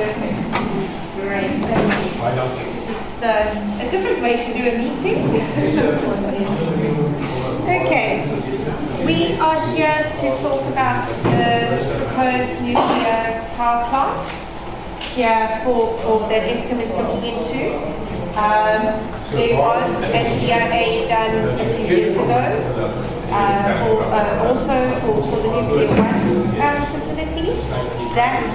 Perfect. Great. This is a different way to do a meeting. Okay. We are here to talk about the proposed nuclear power plant here that Eskom is looking into. There was an EIA done a few years ago, also for the nuclear one facility. That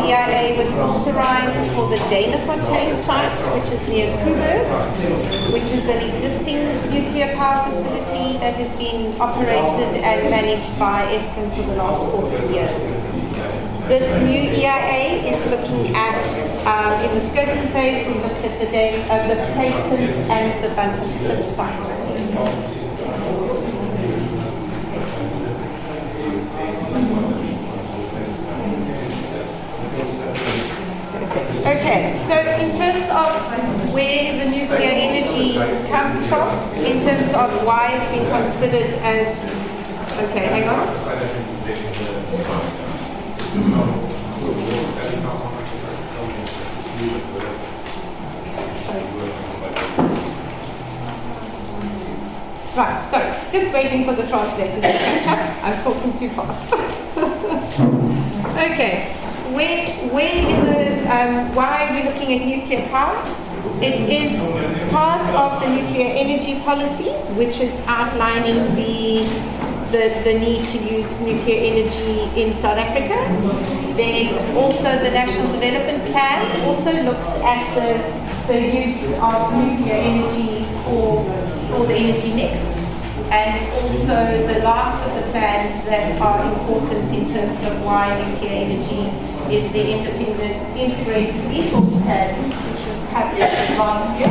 EIA was authorized for the Danafontein site, which is near Coburg, which is an existing nuclear power facility that has been operated and managed by Eskom for the last 40 years. This new EIA is looking at, in the scoping phase, we looked at the Taspins and the Buntinsklip site. Okay, so in terms of where the nuclear energy comes from, in terms of why it's been considered as, okay, hang on. Right, so just waiting for the translators to catch up. I'm talking too fast. Okay, why are we looking at nuclear power? It is part of the nuclear energy policy, which is outlining the need to use nuclear energy in South Africa. Then also the National Development Plan also looks at the use of nuclear energy for the energy mix, and also the last of the plans that are important in terms of why nuclear energy is the Independent Integrated Resource Plan, which was published last year,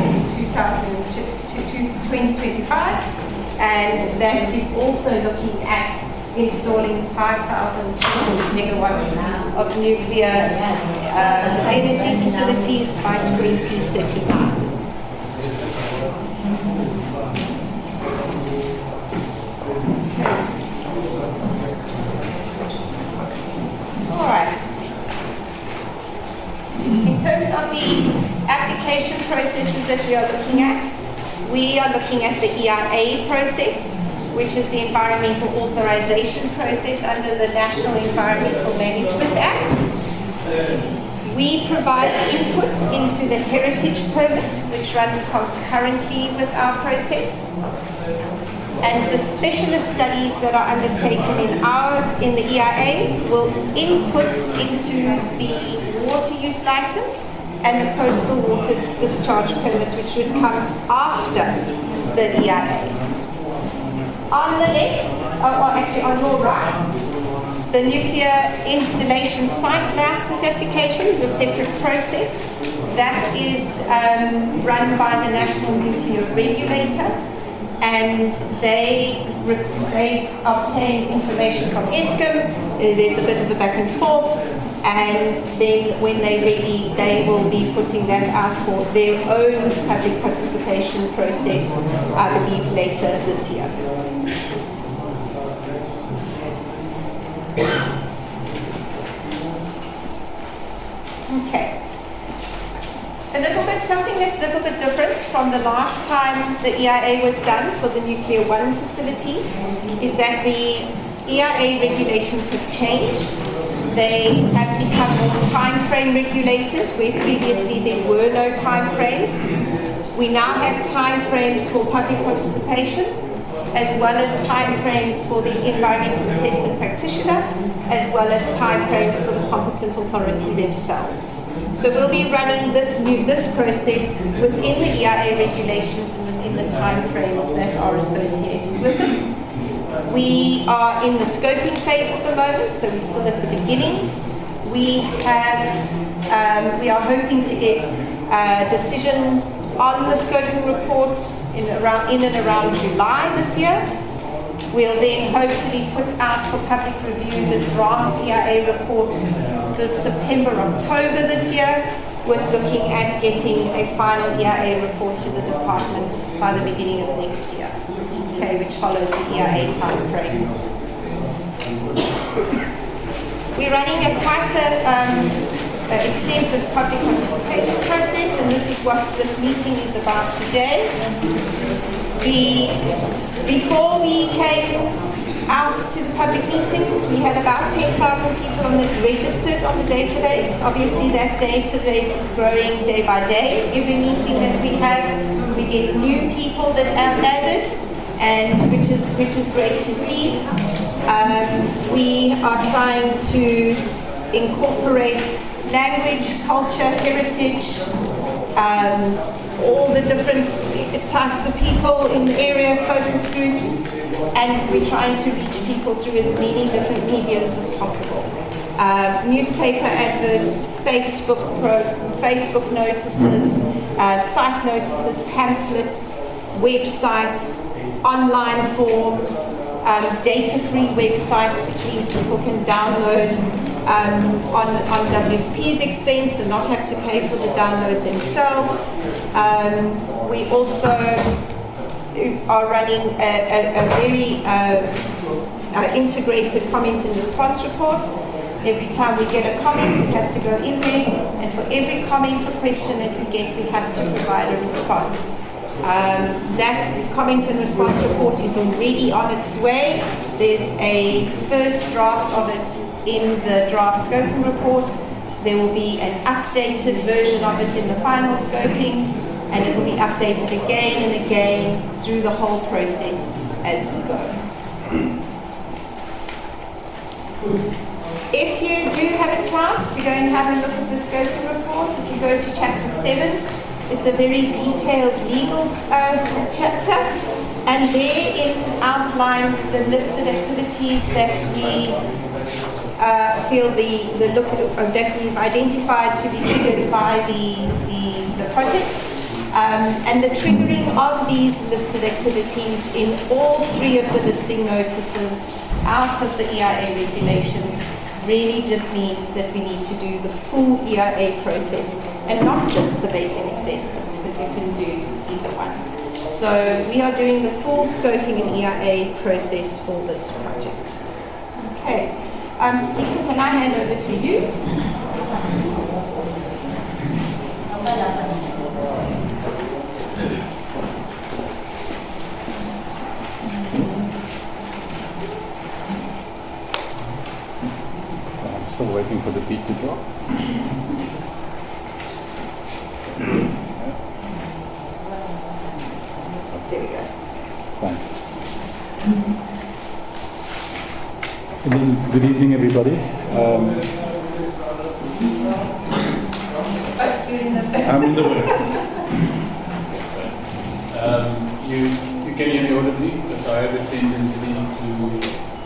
2025, and that is also looking at installing 5,200 megawatts of nuclear energy facilities by 2039. All right. In terms of the application processes that we are looking at the EIA process, which is the Environmental Authorization process under the National Environmental Management Act. We provide input into the heritage permit, which runs concurrently with our process. And the specialist studies that are undertaken in the EIA will input into the water use license and the coastal water discharge permit, which would come after the EIA. On the left, or actually on your right, the nuclear installation site license application is a separate process that is run by the National Nuclear Regulator, and they obtain information from Eskom. There's a bit of a back and forth, and then when they're ready, they will be putting that out for their own public participation process, I believe, later this year. Okay. Something that's a little bit different from the last time the EIA was done for the Nuclear 1 facility is that the EIA regulations have changed. They have become more time frame regulated, where previously there were no time frames. We now have time frames for public participation, as well as time frames for the environmental assessment practitioner, as well as time frames for the competent authority themselves. So we'll be running this process within the EIA regulations and within the time frames that are associated with it. We are in the scoping phase at the moment, so we're still at the beginning. We are hoping to get a decision on the scoping report in and around July this year. We'll then hopefully put out for public review the draft EIA report sort of September, October this year, with looking at getting a final EIA report to the department by the beginning of next year, okay, which follows the EIA timeframes. We're running quite a extensive public participation process, and this is what this meeting is about today. Before we came out to the public meetings, we had about 10,000 people registered on the database. Obviously, that database is growing day by day. Every meeting that we have, we get new people that are added, and which is great to see. We are trying to incorporate language, culture, heritage, all the different types of people in the area, focus groups, and we're trying to reach people through as many different mediums as possible. Newspaper adverts, Facebook notices, site notices, pamphlets, websites, online forms, data-free websites, which means people can download on WSP's expense and not have to pay for the download themselves. We also are running a very integrated comment and response report. Every time we get a comment, it has to go in there, and for every comment or question that we get, we have to provide a response. That comment and response report is already on its way. There's a first draft of it in the draft scoping report. There will be an updated version of it in the final scoping, and it will be updated again and again through the whole process as we go. If you do have a chance to go and have a look at the scoping report, if you go to chapter 7, it's a very detailed legal chapter, and therein outlines the listed activities that we feel that we've identified to be triggered by the project, and the triggering of these listed activities in all 3 of the listing notices out of the EIA regulations really just means that we need to do the full EIA process and not just the basic assessment, because you can do either one. So we are doing the full scoping and EIA process for this project. Okay, Stephen, can I hand over to you? Still waiting for the beat to drop. There we go. Thanks. Good evening, everybody. I'm in the way. You can hear me audibly, because I have a tendency to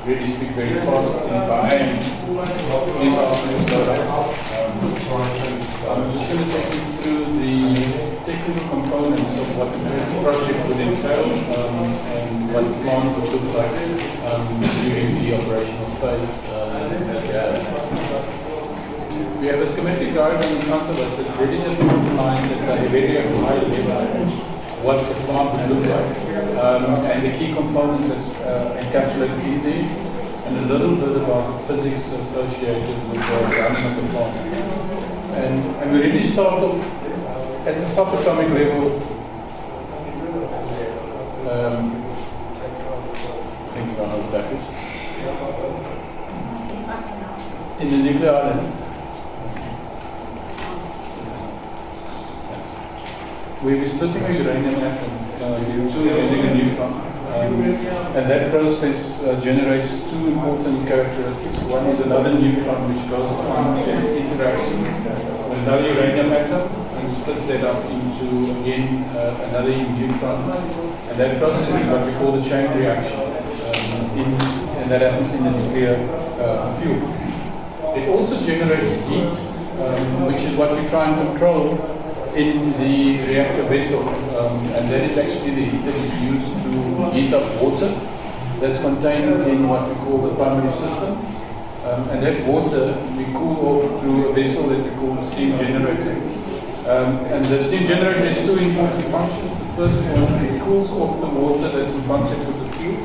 really speak very fast. And if I am, please ask me to slow down. I'm just going to take you through the technical components of what the project would entail, and what the plans would look like during the operational phase that we have. We have a schematic diagram in front of us that really just outlines at a very high level what the plant would look like, and the key components that's encapsulated in there, and a little bit about the physics associated with the running of the plant. And we really start off at the subatomic level. I think I know that is. In the nuclear island. We're splitting a uranium atom, using a neutron, and that process generates 2 important characteristics. One is another neutron which goes on and interacts with another uranium atom and splits that up into, again, another neutron. And that process is what we call the chain reaction, and that happens in the nuclear fuel. It also generates heat, which is what we try and control in the reactor vessel, and that is actually the heat that is used to heat up water that's contained in what we call the primary system. And that water we cool off through a vessel that we call the steam generator. And the steam generator has 2 important functions. The first one, it cools off the water that's in contact with the fuel,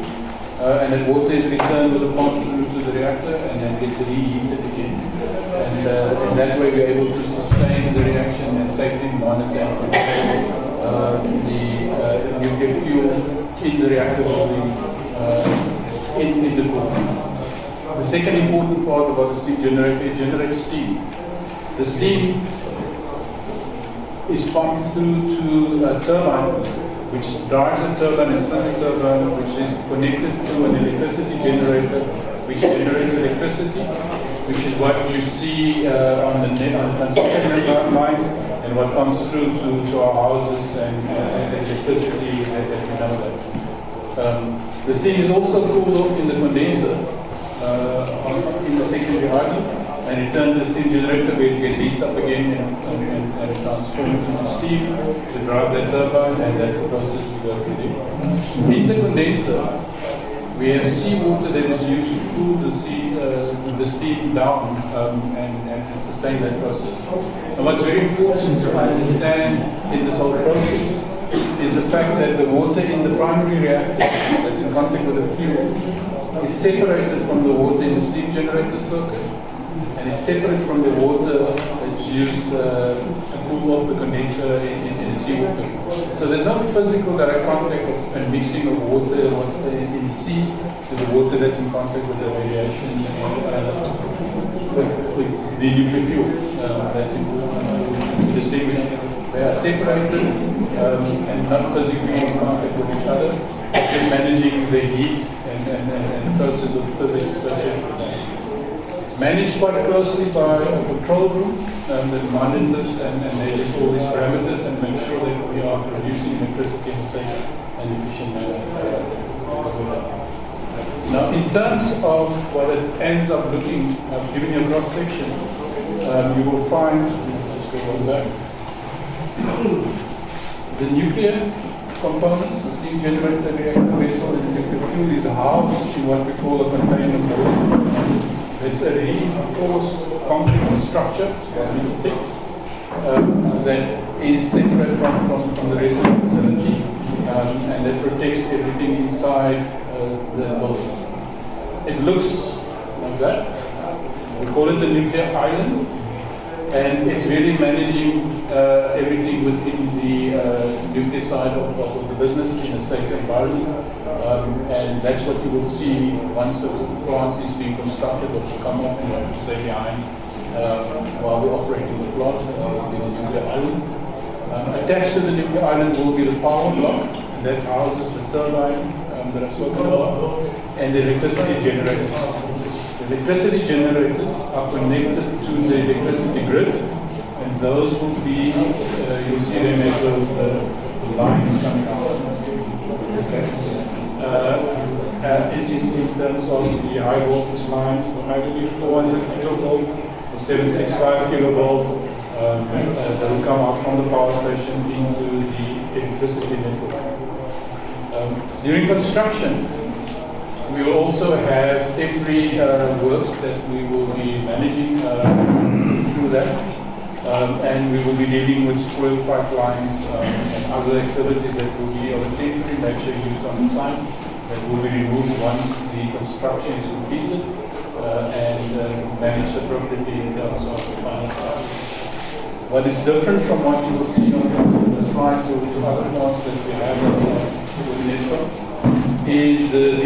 and that water is returned with a pump through to the reactor and then gets reheated again. And that way we're able to sustain the reaction and safely monitor and control the nuclear fuel in the reactor building in the core. The second important part about the steam generator, it generates steam. The steam is pumped through to a turbine, which drives a turbine and spins a turbine, which is connected to an electricity generator, which generates electricity, which is what you see on the transmission lines and what comes through to our houses and electricity that we know that. The steam is also cooled off in the condenser in the secondary island, and it turns the steam generator where it gets heated up again and transformed into steam to drive that turbine, and that's the process we go through there. In the condenser, we have seawater that is used to cool the steam down and sustain that process. And what's very important to understand in this whole process is the fact that the water in the primary reactor that's in contact with the fuel is separated from the water in the steam generator circuit, and it's separate from the water that's used to cool off the condenser in the seawater. So there's no physical direct contact and mixing of water in the sea to the water that's in contact with the radiation with the nuclear fuel. That's important to distinguish. They are separated and not physically in contact with each other, just managing the heat and the process of physics associated with that. It's managed quite closely by a control room that monitors and manages all these parameters and makes sure that we are producing electricity in a safe and efficient manner. Now, in terms of what it ends up looking, giving you a cross section, you will find, let's go on back, the nuclear components, the steam generator, reactor vessel, and the nuclear fuel is housed in what we call a containment module. It's a reinforced concrete structure, it's got a little thick, that is separate from the rest of the facility, and that protects everything inside the building. It looks like that. We call it the nuclear island, and it's really managing everything within the nuclear side of the business in a safe environment. And that's what you will see once the plant is being constructed, or will come up and stay behind while we're operating the plant in the nuclear island. Attached to the nuclear island will be the power block, and that houses the turbine that I've spoken about, and the electricity generators. The electricity generators are connected to the electricity grid, and those will be, you'll see them as the lines coming out. Okay. In terms of the high voltage lines, either be 400 kilovolt or 765 kilovolt, that will come out from the power station into the electricity network. During construction, we will also have temporary works that we will be managing through that, and we will be dealing with spoil pipelines and other activities that will be of a temporary nature used on the site that will be removed once the construction is completed and managed appropriately in terms of the final site. What is different from what you will see on the slide to other plants that we have with Eskom is the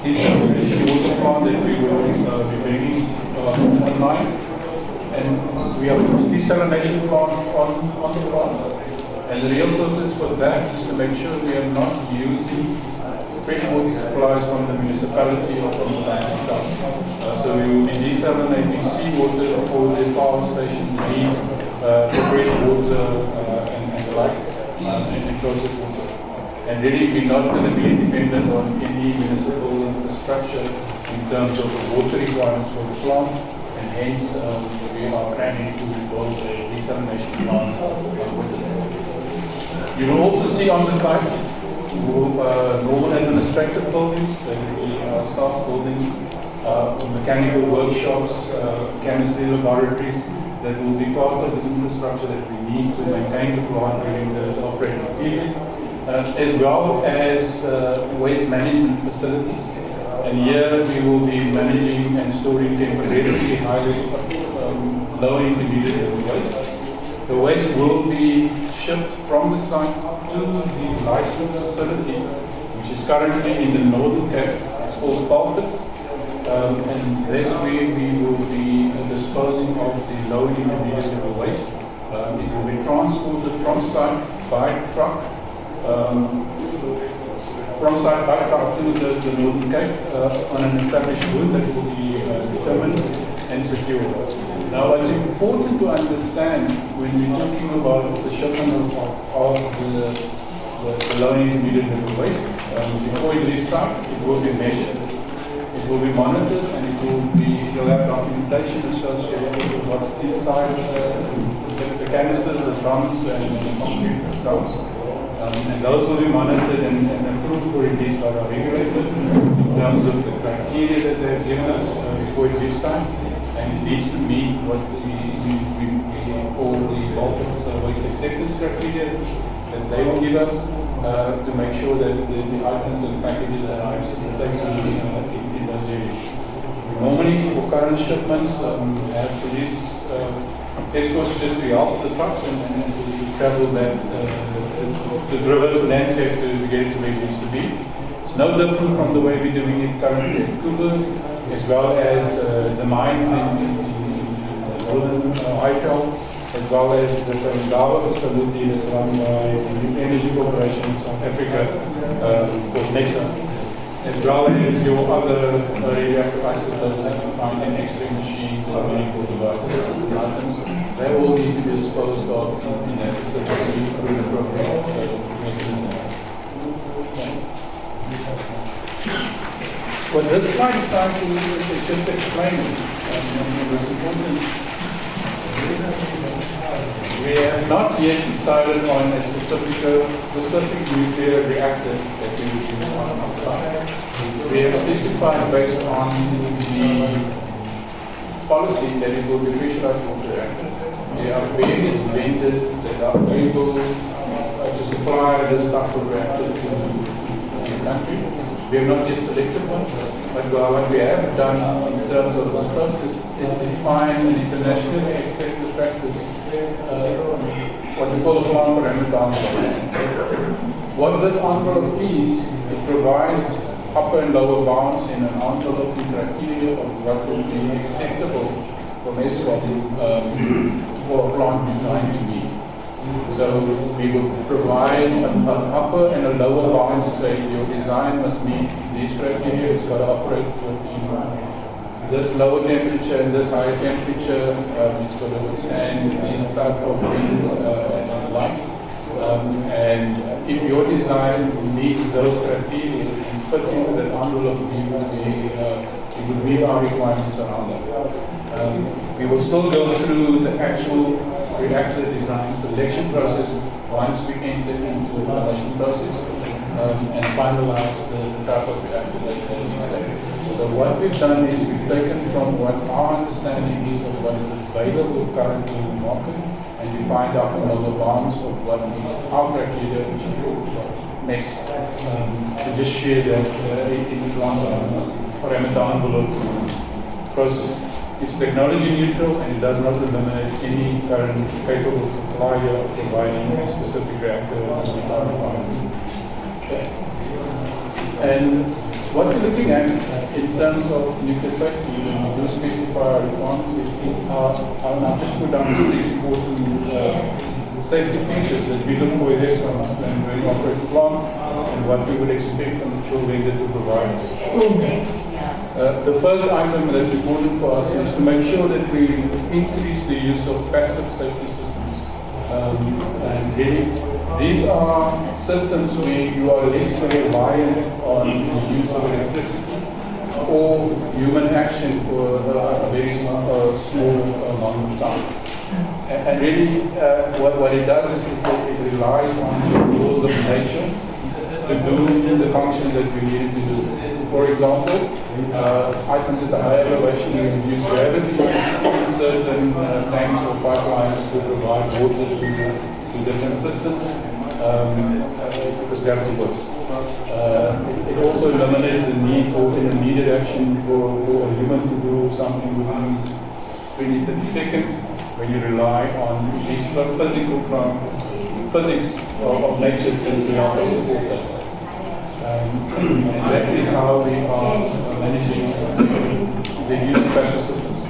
desalination water plant that we will be bringing online. And we have a desalination plant on the plant. And the real purpose for that is to make sure we are not using fresh water supplies from the municipality or from the plant itself. So we will be desalinating seawater for the power station needs for fresh water and the like, and process water. And really, we're not going to be dependent on any municipal infrastructure in terms of the water requirements for the plant, and hence we are planning to build a desalination plant with it. You will also see on the site normal administrative buildings, that will be staff buildings, mechanical workshops, chemistry laboratories, that will be part of the infrastructure that we need to maintain the plant during the operating period. As well as waste management facilities. And here we will be managing and storing temporarily highly low intermediate waste. The waste will be shipped from the site to the licensed facility, which is currently in the Northern Cape. It's called Falkets. And that's where we will be disposing of the low intermediate waste. It will be transported from site by truck, to the Northern Cape on an established route that will be determined and secured. Now, what's important to understand when we're talking about the shipment of the low intermediate waste, before it leaves site, it will be measured. It will be monitored, and it will have documentation associated with what's inside the canisters, the drums, and the concrete drums. And those will be monitored and approved for release by our regulator in terms of the criteria that they've given us before it leaves site. And it needs to meet what we call the Balkans waste acceptance criteria that they will give us to make sure that the items and packages arrive safely in those areas. We normally, for current shipments, have police escorts just to help the trucks and to travel that, to traverse the landscape to get it to where it needs to be. It's no different from the way we're doing it currently at Kuba, as well as the mines in northern Highveld, as well as the Tangawa facility that's run by the Energy Corporation of South Africa, called NEXA, as well as your other radioactive isotopes that you find in X-ray machines and medical devices and items. They all need to be disposed of in that facility through an appropriate mechanism. What this slide is trying to do is just explain it. It's important. We have not yet decided on a specific nuclear reactor that we will use on our site. We have specified based on the policy that it will be pressurized water reactor. There are various vendors that are able to supply this type of reactor to the country. We have not yet selected one, but what we have done in terms of this process is define an internationally accepted practice, what we call a plant parameter envelope. What this envelope is, it provides upper and lower bounds in an envelope criteria of what will be acceptable from Eskom for a plant design to be. So we will provide an upper and a lower bound to say your design must meet these criteria. It's got to operate within this lower temperature and this higher temperature. It's got to withstand these type of winds and light. And if your design meets those criteria and fits into that envelope, we would meet our requirements around that. We will still go through the actual reactor design selection process once we enter into the production process and finalize the type of reactor that needs that. So what we've done is we've taken from what our understanding is of what is available currently in the market and defined our lower bounds of what meets our criteria, which next to just share that in the parameter envelope process. It's technology neutral and it does not eliminate any current capable supplier providing a specific reactor to meet our requirements. Okay. And what we're looking at in terms of nuclear safety, when we do specify our requirements, I'll now just put down the 6 important safety features that we look for in Eskom when we operate the plant and what we would expect from the fuel vendor to provide us. The first item that's important for us is to make sure that we increase the use of passive safety systems. And really, these are systems where you are less reliant on the use of electricity or human action for a very small amount of time. And really, what it does is it relies on the laws of nature to do the functions that we need it to do. For example, items at the high elevation use gravity in certain tanks or pipelines to provide water to different systems because gravity works. It also eliminates the need for immediate action for a human to do something within 20-30 seconds. when you rely on these physics of nature to help us support that. And that is how we are managing the use of passive systems.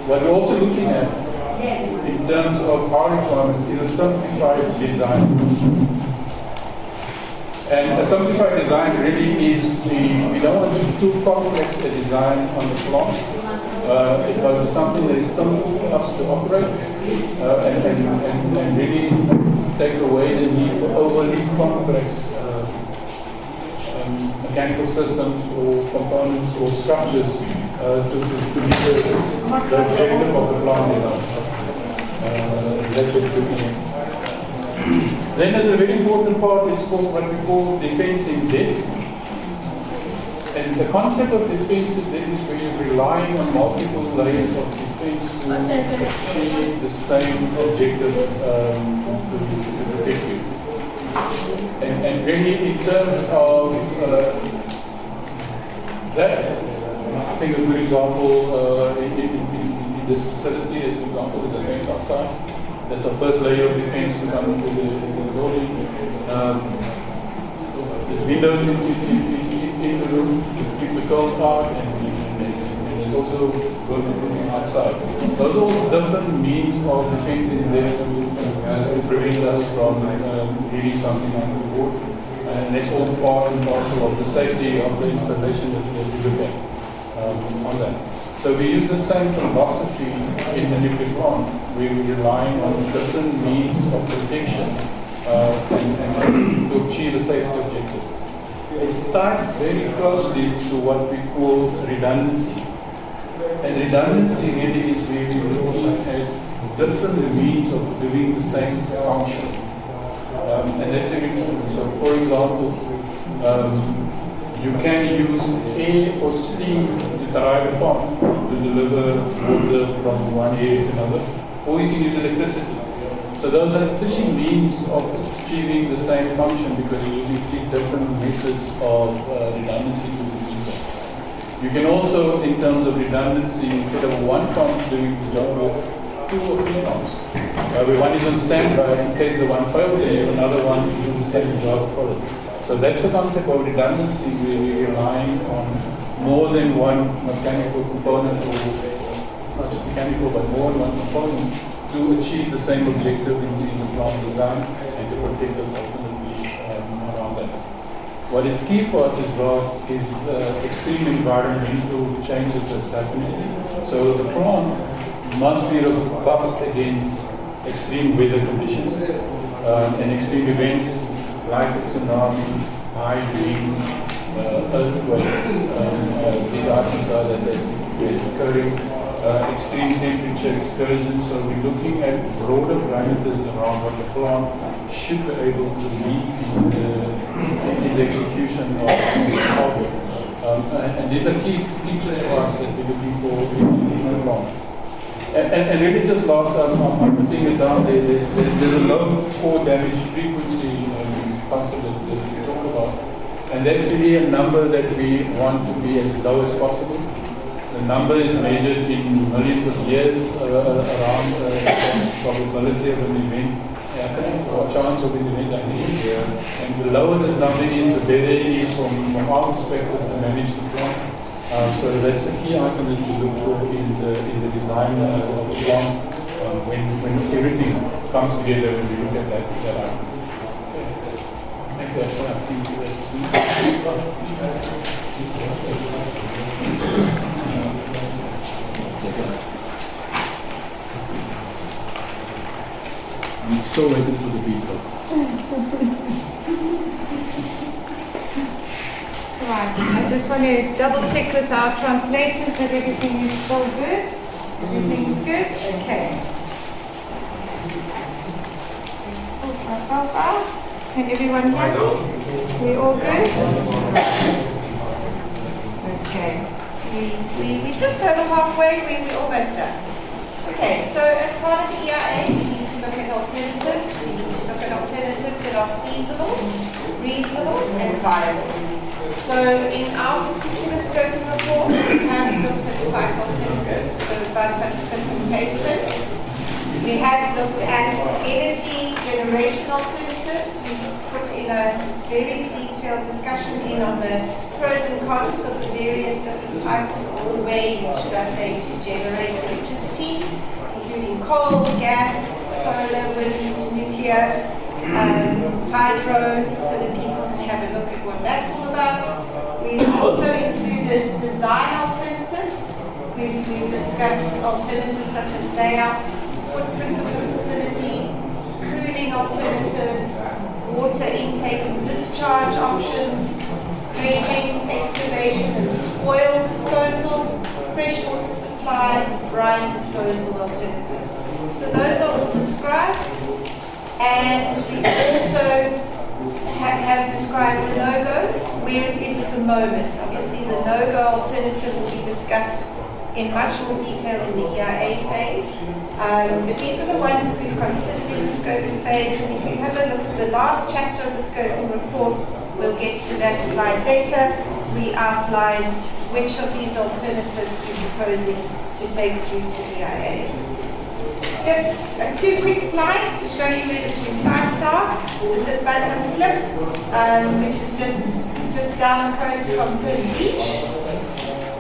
What we're also looking at in terms of our requirements is a simplified design. And a simplified design really is we don't want to do too complex a design on the plant. It was something that is simple for us to operate and really take away the need for overly complex mechanical systems or components or structures to meet the objective of the plant design. That's what we're doing. Then there's a very important part, it's called what we call defense in depth. And the concept of defense in depth is where you're relying on multiple layers of defense to achieve the same objective to protect you. And really in terms of that, I think a good example in this facility as an example is a fence outside. That's our first layer of defense to come into the building. There's windows in the room to keep the cold out, and there's also roofing outside. Those are all different means of defense in there to prevent us from hitting something on the board. And that's all part and parcel of the safety of the installation that we look at on that. So we use the same philosophy in the nuclear plant. We're relying on different means of protection and to achieve a safety objective. It's tied very closely to what we call redundancy. And redundancy really is where we're looking at different means of doing the same function. And that's very important. So for example, you can use air or steam to drive a pump to deliver water from one area to another, or you can use electricity. So those are three means of achieving the same function because you're using three different methods of redundancy to do that. You can also, in terms of redundancy, instead of one pump doing the job with 2 or 3 pumps. Where one is on standby in case the one fails, and you have another one to do the same job for it. So that's the concept of redundancy, where we're relying on more than one mechanical component, or not just mechanical, but more than one component to achieve the same objective in the plant design and to protect us ultimately around that. What is key for us as well is extreme environmental changes that's happening. So the plant must be robust against extreme weather conditions and extreme events like a tsunami, high winds, earthquakes. These items are that is occurring, extreme temperature excursions. So we're looking at broader parameters around what the plant should be able to meet in the execution of the project. And these are key features for us that we're looking for in the plant. And really just last, I'm putting it down there, there's a low core damage frequency concept that we talk about. And that's really a number that we want to be as low as possible. The number is measured in millions of years around the probability of an event happening, or chance of an event happening. And the lower this number is, the better it is from our perspective to manage the plant. So that's a key item that we look for in the design of the plant when everything comes together and we look at that item. Thank you. I'm still waiting for the beat though. Right, I just want to double check with our translators that everything is still good. Everything's good? Okay. Sort myself out. Can everyone hear me? We all good? Right. Okay. We just over halfway, we're almost done. Okay, so as part of the EIA, we need to look at alternatives. We need to look at alternatives that are feasible, reasonable, and viable. So in our particular scoping report, we have looked at site alternatives, so butt-up spin replacement, We have looked at energy generation alternatives. We put in a very detailed discussion on the pros and cons of the various different types or ways, should I say, to generate electricity, including coal, gas, solar, wind, nuclear, hydro, so that people can have a look at what that's all about. We've also included design alternatives. We've discussed alternatives such as layout, footprint of the facility, cooling alternatives, water intake and discharge options, dredging, excavation and spoil disposal, freshwater supply, brine disposal alternatives. So those are all described, and we also have described the no-go, where it is at the moment. Obviously the no-go alternative will be discussed in much more detail in the EIA phase. But these are the ones that we've considered in the scoping phase, and if you have a look at the last chapter of the scoping report, we'll get to that slide later. We outline which of these alternatives we're proposing to take through to EIA. Just two quick slides to show you where the two sites are. This is Bantam's Cliff, which is just down the coast from Pearly Beach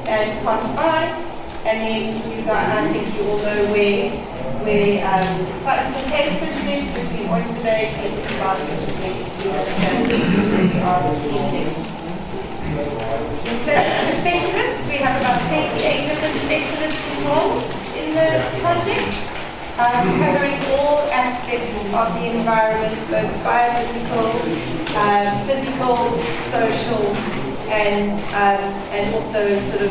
and Ponce Bay. And then you've got, I think you all know where Button Tasman is, between Oyster Bay, Cape St. Martin's, and you can see where we are this evening. In terms of specialists, we have about 28 different specialists involved in the project, covering all aspects of the environment, both biophysical, physical, social, and also sort of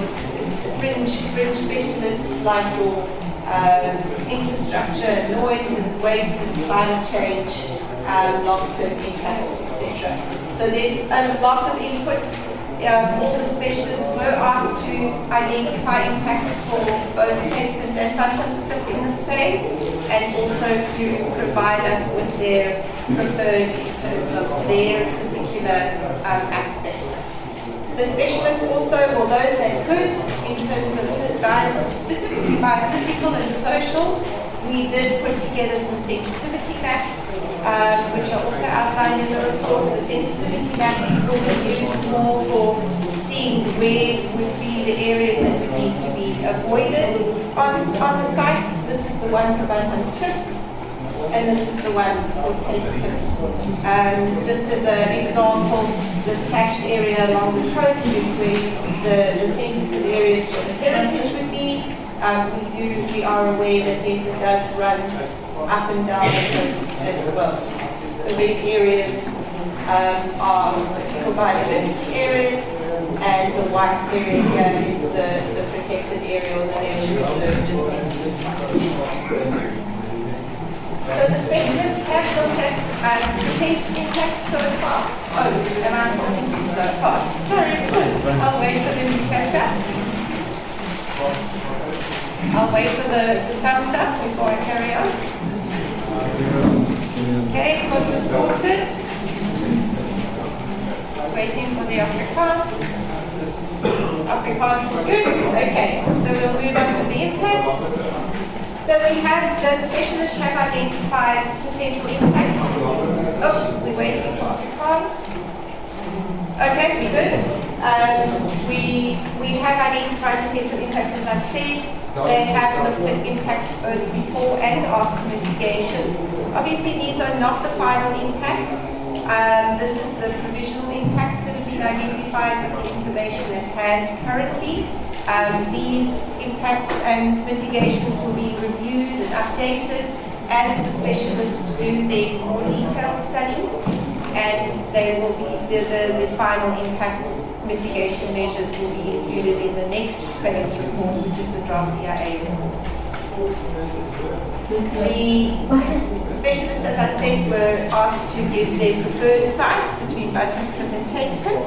fringe specialists like your infrastructure, noise and waste and climate change, long-term impacts, etc. So there's a lot of input. All the specialists were asked to identify impacts for both Tasman and Bantam's Cliff in the space, and also to provide us with their preferred in terms of their particular aspect. The specialists also, or those that could, in terms of specifically biophysical and social, we did put together some sensitivity maps, which are also outlined in the report. The sensitivity maps will be used more for seeing where would be the areas that would need to be avoided on the sites. This is the one for Bantam's Cliff, and this is the one for Tasman. Just as an example, this hashed area along the coast is where the sensitive areas for the heritage would be. We are aware that yes, it does run up and down the coast as well. The red areas are critical biodiversity areas, and the white area here is the protected area or the nature reserve just next to it. So the specialists have looked at potential impacts so far. Oh, am I talking too slow? Fast. Sorry, I'll wait for them to catch up. I'll wait for the thumbs up before I carry on. Okay, course is sorted. Just waiting for the Afrikaans. Afrikaans is good. Okay, so we'll move on to the impacts. So we have, the specialists have identified potential impacts. Oh, we're waiting for Afrikaans. Okay, we're good. We have identified potential impacts, as I've said. They have looked at impacts both before and after mitigation. Obviously, these are not the final impacts. This is the provisional impacts that have been identified with the information at hand currently. These impacts and mitigations will be reviewed and updated as the specialists do their more detailed studies, and they will be the final impacts mitigation measures will be included in the next phase report, which is the draft EIA report. The specialists, as I said, were asked to give their preferred sites between Bantam's Cliff and Tasman.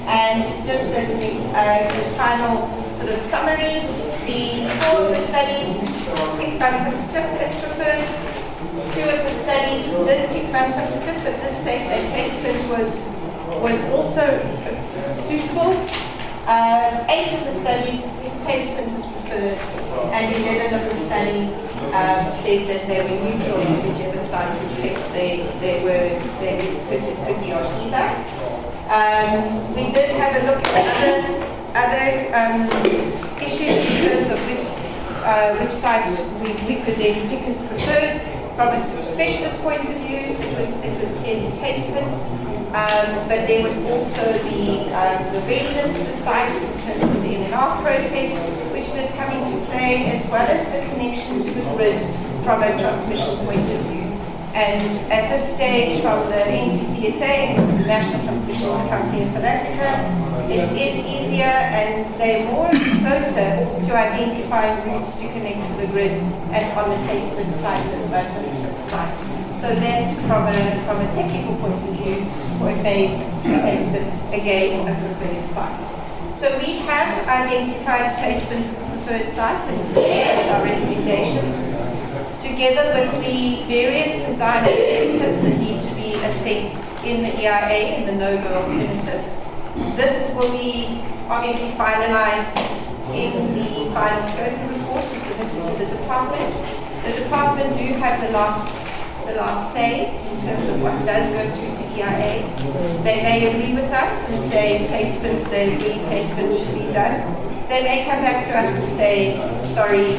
And just as a final sort of summary, the 4 of the studies picked Bantam's Cliff as preferred. 2 of the studies did pick Bantam's Cliff, but did say that Tasman was also suitable. 8 of the studies picked Tasman as preferred, and 11 of the studies said that they were neutral on whichever side was picked. They could be on either. We did have a look at other issues in terms of which sites we could then pick as preferred. From a specialist point of view, it was clearly Tasteful, but there was also the readiness of the site in terms of the NNR process, which did come into play, as well as the connection to the grid from a transmission point of view. And at this stage, from the NTCSA, it's the National Transmission Company of South Africa, it is easier and they're more closer to identifying routes to connect to the grid and on the Tasteful side than the Buttonsville site. So that, from a technical point of view, we made Tasteful again a preferred site. So we have identified Tasteful as a preferred site, and that's our recommendation, together with the various design alternatives that need to be assessed in the EIA and the no-go alternative. This will be obviously finalized in the final scoping report and submitted to the department. The department do have the last say in terms of what does go through to EIA. They may agree with us and say Tasteful, they agree Tasteful should be done. They may come back to us and say, sorry,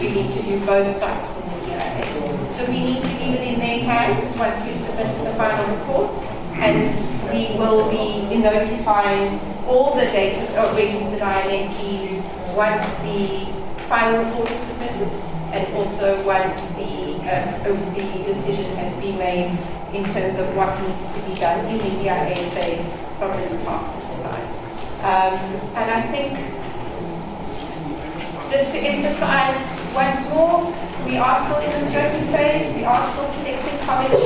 you need to do both sites in the EIA. So we need to leave it in their hands once we've submitted the final report, and we will be notifying all the data registered INMPs once the final report is submitted, and also once the decision has been made in terms of what needs to be done in the EIA phase from the department's side. And I think, just to emphasize once more, we are still in the scoping phase, we are still collecting comments,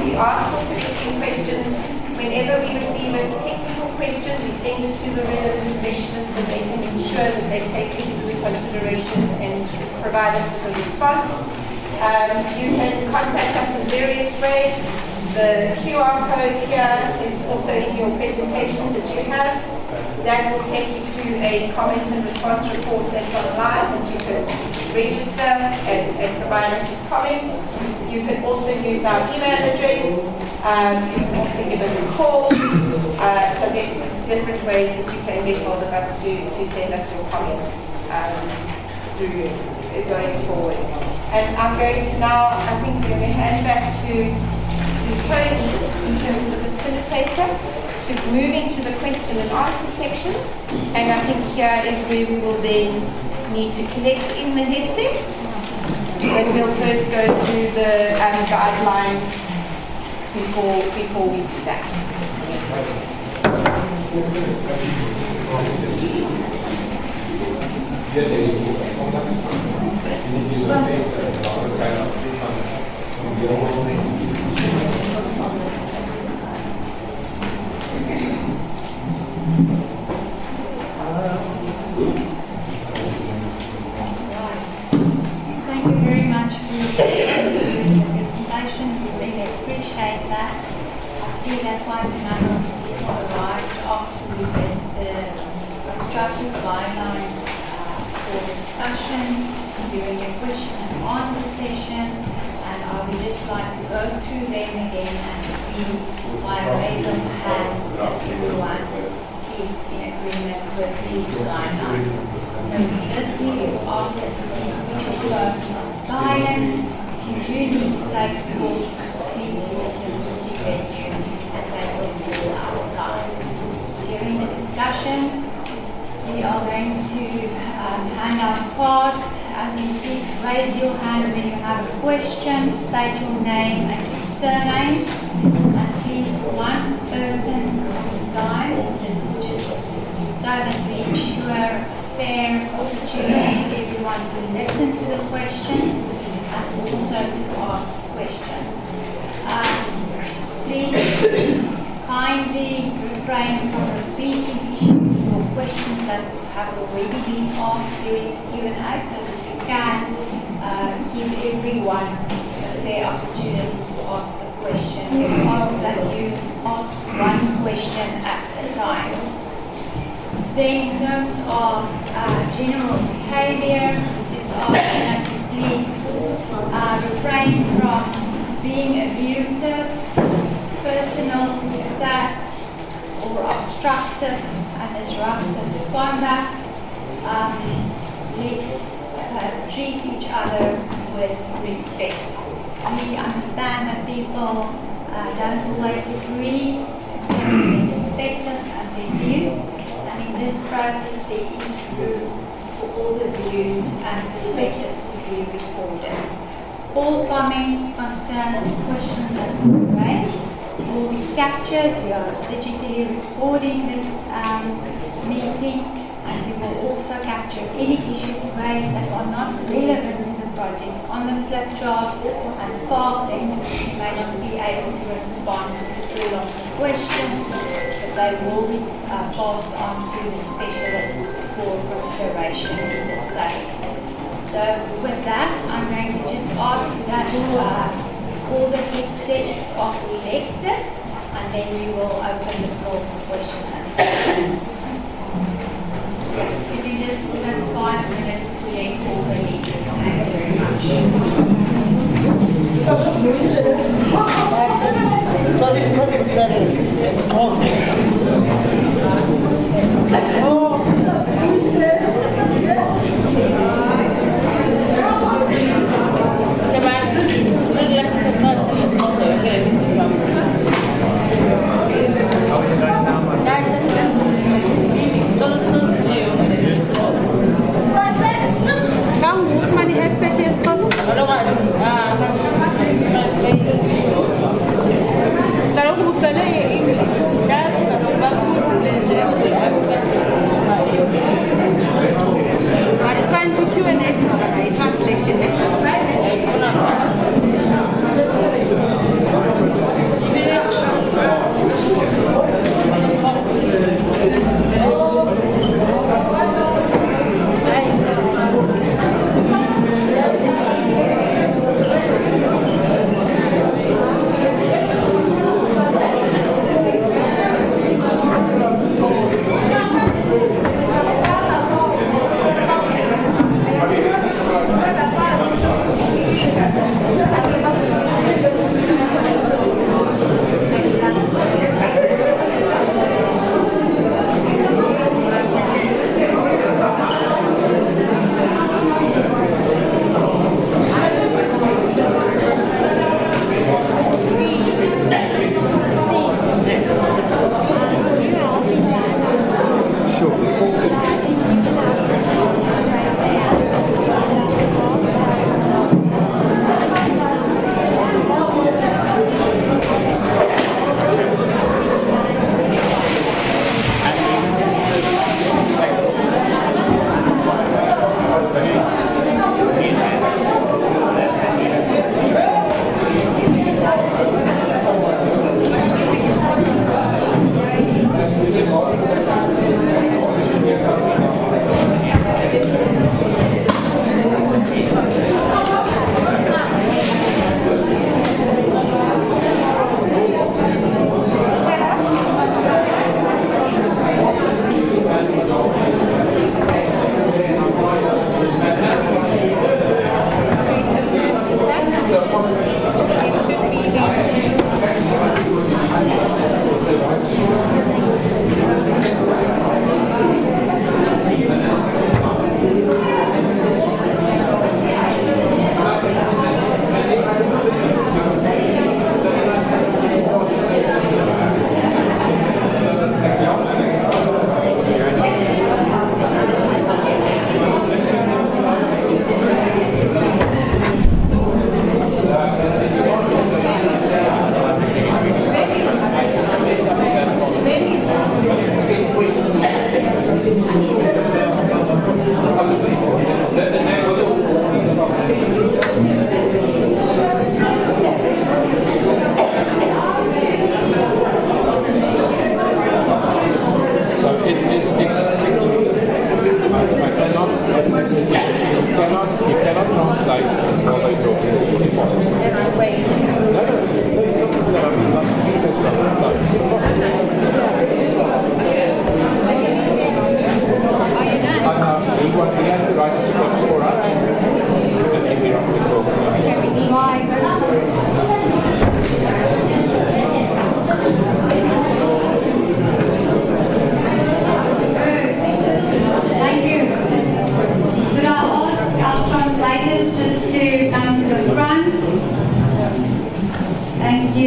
we are still collecting questions. Whenever we receive a technical question, we send it to the relevant specialists so they can ensure that they take it into consideration and provide us with a response. You can contact us in various ways. The QR code here is also in your presentations that you have. That will take you to a comment and response report that's online, that you can register and provide us with comments. You can also use our email address. You can also give us a call. So there's different ways that you can get hold of us to send us your comments through going forward. And I'm going to now, I think we're going to hand back to Tony in terms of the facilitator to move into the question and answer section. And I think here is where we will then need to connect in the headsets. And we'll first go through the guidelines before we do that. Thank you very much for your presentation. We really appreciate that. I see that quite a number of people arrived after we read the constructive guidelines for discussion during the question and answer session, and I would just like to go through them again and see by raise of hands that everyone is in agreement with these guidelines. So firstly, we will ask that you please put your phones on silent. If you do need to take a call, please let them indicate you and they will call outside. During the discussions, we are going to hand out cards. As you please raise your hand when you have a question, state your name and your surname, and please one person at a time. This is just so that we ensure fair opportunity for everyone to listen to the questions and also to ask questions. Please kindly refrain from repeating issues or questions that have already been asked during Q&A, so that you can give everyone their opportunity to ask a question. We ask that you ask one question at a time. Then in terms of general behavior, it is asked that you please refrain from being abusive, personal attacks, or obstructive and disruptive conduct. Let's treat each other with respect. We understand that people don't always agree in their perspectives and their views, and in this process there is room for all the views and perspectives to be recorded. All comments, concerns and questions that were raised will be captured. We are digitally recording this meeting, and we will also capture any issues raised that are not relevant to the project on the flip chart and park them. We may not be able to respond to all of the questions, but they will be passed on to the specialists for consideration in the study. So with that, I'm going to just ask that all the headsets are collected, and then we will open the floor for questions and discussion. If you just give us 5 minutes to collect all the headsets, thank you very Count as many headsets as possible. Kalau aku buka lah English. Dah kalau bagus dia but it's fine to Q&A right? Translation.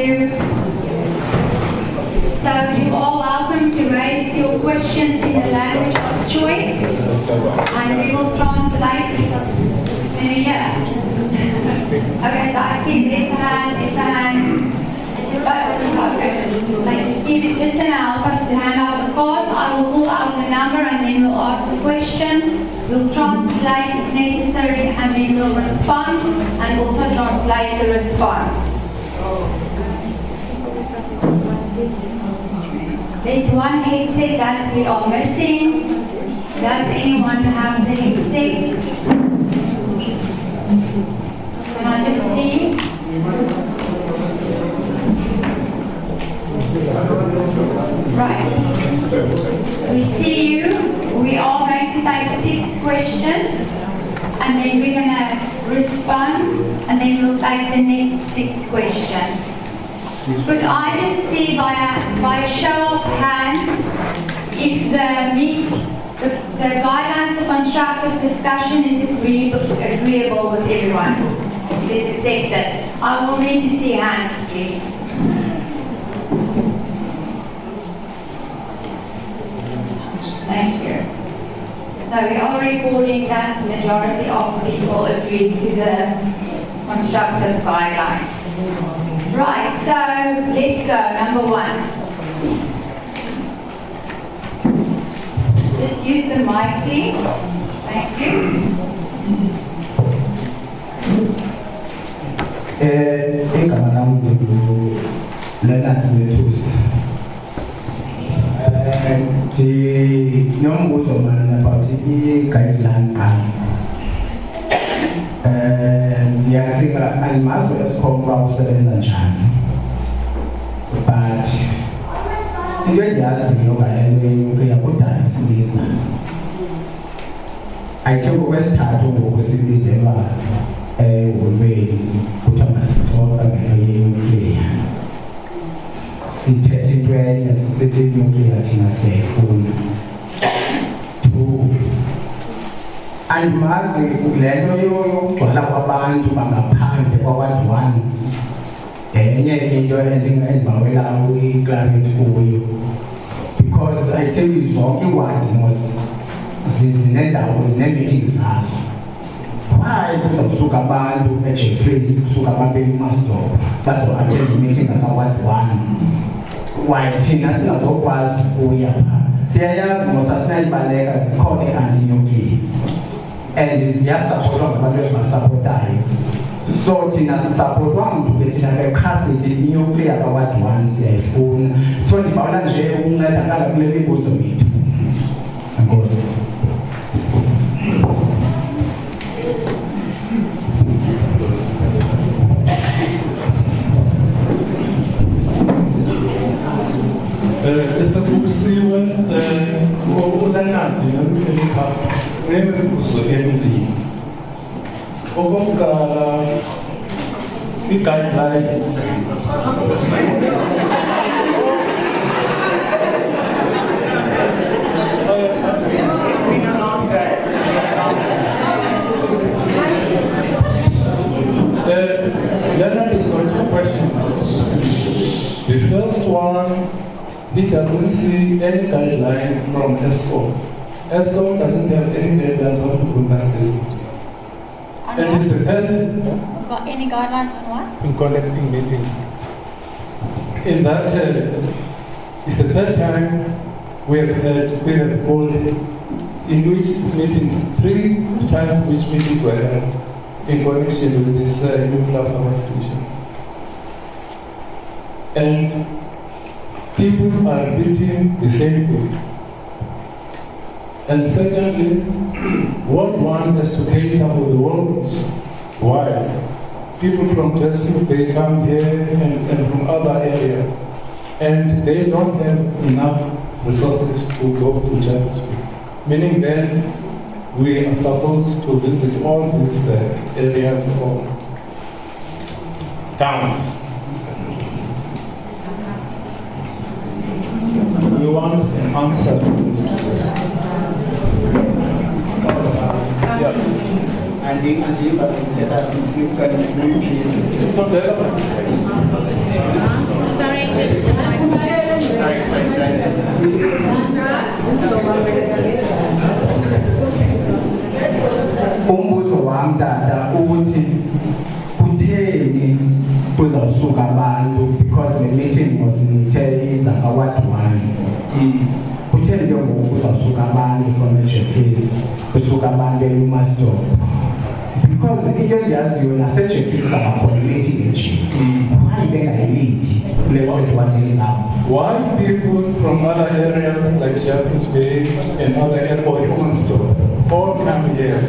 you. So you are welcome to raise your questions in the language of choice, and we will translate. Okay, so I see there's a hand. Like Steve is just going to help us to hand out the cards. I will pull out the number and then we'll ask the question. We'll translate if necessary and then we'll respond and also translate the response. There's one headset that we are missing. Does anyone have the headset? Can I just see? Right. We see you. We are going to take 6 questions and then we're going to respond and then we'll take the next 6 questions. Could I just see by a show of hands if the guidelines for constructive discussion is agreeable with everyone? It is accepted. I will need to see hands, please. Thank you. So we are recording that the majority of people agreed to the constructive guidelines. Right, so let's go. Number 1. Just use the mic, please. Thank you. About the guideline I think I must have Eskom and China. But you just I took West Tato was in December when we put on a store and nuclear. See 30 as city nuclear in a safe phone. And mazi lento yokugcwala kwabantu bangaphandle kwabantu enye into endingayibawela i-clarity kuyo, because I tell you zonke iwadi mos zinendawo zine-meeting zazo. Why kuzokusuka abantu eJeffreys kusuka abantu eMasdorp bazo-attend i-meeting ngakawadi 1? Why thina singazokwazi ukuya phaa? Siyayazi mos asinayibaleka zikhona i-anti-nuclear and ziyasapotwa ngabantu ezibasapotayo. So thina sisapotwa mntu thina beqhasithi i-nuclear kawadi 1 siyayifuna. So ndibawela nje ukuncedakala kule mibuzo mithu. Enkosi. Esakusiwe ulanadi nolufelika nemibuzo emibili. Okokuqala, i-guidelines Leonard has got 2 questions. The first one, he doesn't see any guidelines from Eskom. Eskom doesn't have any guidelines on how to conduct this. And it's the third. Got any guidelines on what? In conducting meetings. In that, it's the third time we have called in which meetings, 3 times which meetings were held in connection with this nuclear power station. And people are repeating the same thing. And secondly, Ward 1 has to cater for the wards. Why? People from Chesapeake, they come here and from other areas, and they don't have enough resources to go to Chesapeake. Meaning then, we are supposed to visit all these areas or towns. We want an answer to this question. And the Umbuzo wami tata uthi kutheni kuzawusuka abantu because the meeting was ngithe izaka what one. Kutheni ke ngoku kuzawusuka abantu from eJeffries kusuka abantu eUmaster because into endiyaziyo naseJeffries sabakhona meeting enje. Why bengayilithi kule kweziwandini zabo? Why people from other areas like Jeffreys Bay and other areas or Humansdorp all come here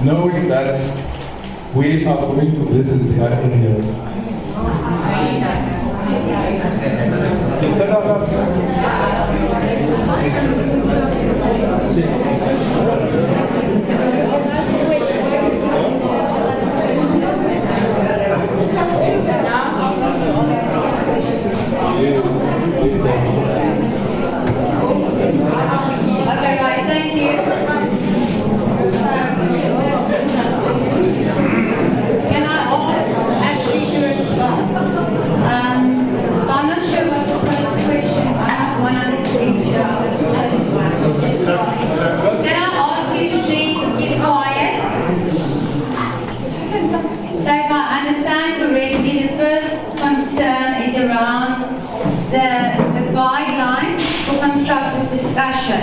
knowing that we are going to visit their areas? Okay, right, thank you. Can I ask actually to respond? So I'm not sure what the first question, I'm not 100% sure what the first one. Can I ask you to please keep quiet? So if I understand correctly, the first concern is around the guidelines for constructive discussion.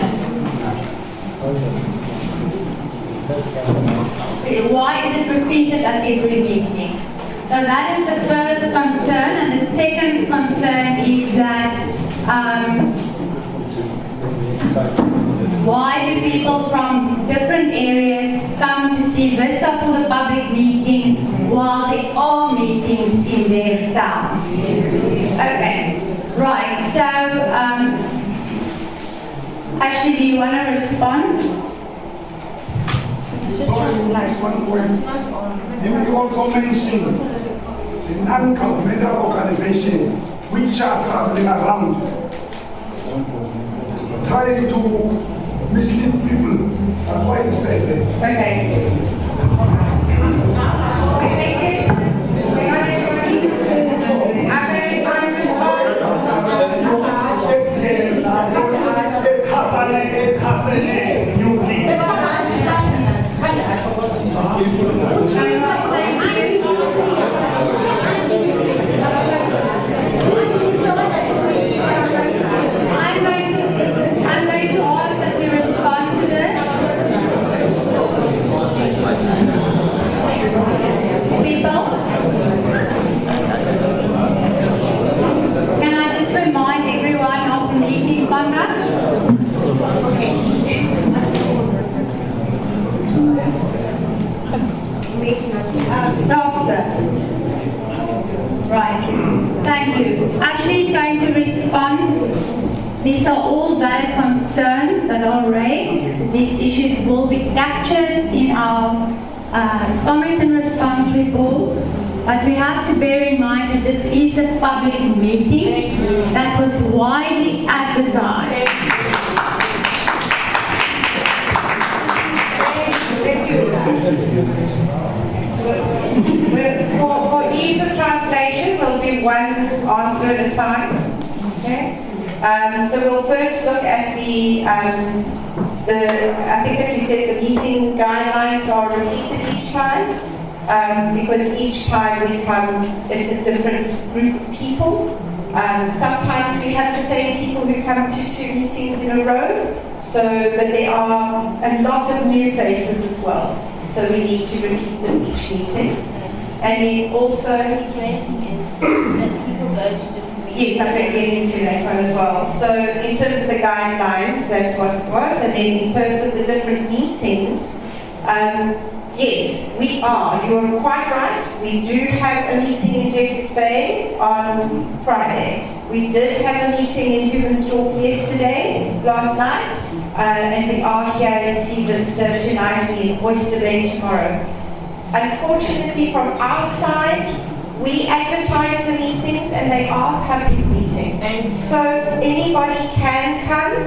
Why is it repeated at every meeting? So that is the first concern, and the second concern is that why do people from different areas come to see Vista for the public meeting while there are meetings in their towns? Okay, right, so Ashley, do you want to respond? You also mentioned the non-governmental organization which are traveling around trying to mislead people. That's why you said that. Okay. I'm going to ask that we respond to this. People, can I just remind everyone of the meeting conduct? Softer. Right. Thank you. Ashley is going to respond. These are all valid concerns that are raised. These issues will be captured in our comment and response report. But we have to bear in mind that this is a public meeting that was widely advertised. For ease of translation, we'll do one answer at a time. Okay. So we'll first look at the I think that you said the meeting guidelines are repeated each time, because each time we come, it's a different group of people. Sometimes we have the same people who come to 2 meetings in a row, but there are a lot of new faces as well. So we need to repeat them each meeting. And then also, that people go to different meetings. yes, I'm going to get into that one as well. So in terms of the guidelines, that's what it was. And then in terms of the different meetings, yes, we are. You are quite right. We do have a meeting in Jeffreys Bay on Friday. We did have a meeting in Humansdorp last night, and we are here in Vista tonight. We in Oyster Bay tomorrow. Unfortunately, from our side, we advertise the meetings and they are public meetings. And so anybody can come.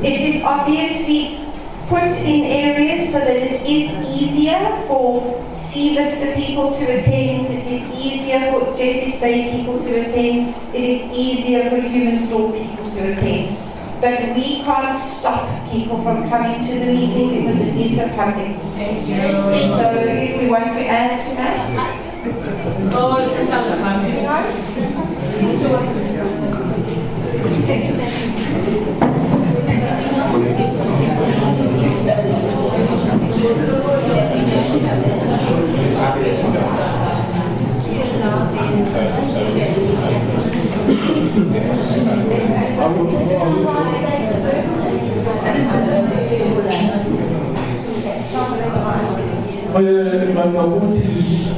It is obviously put in areas so that it is easier for Vista people to attend, it is easier for Jeffreys Bay people to attend, it is easier for Humansdorp people to attend. But we can't stop people from coming to the meeting because it is a public meeting. So if we want to add to that.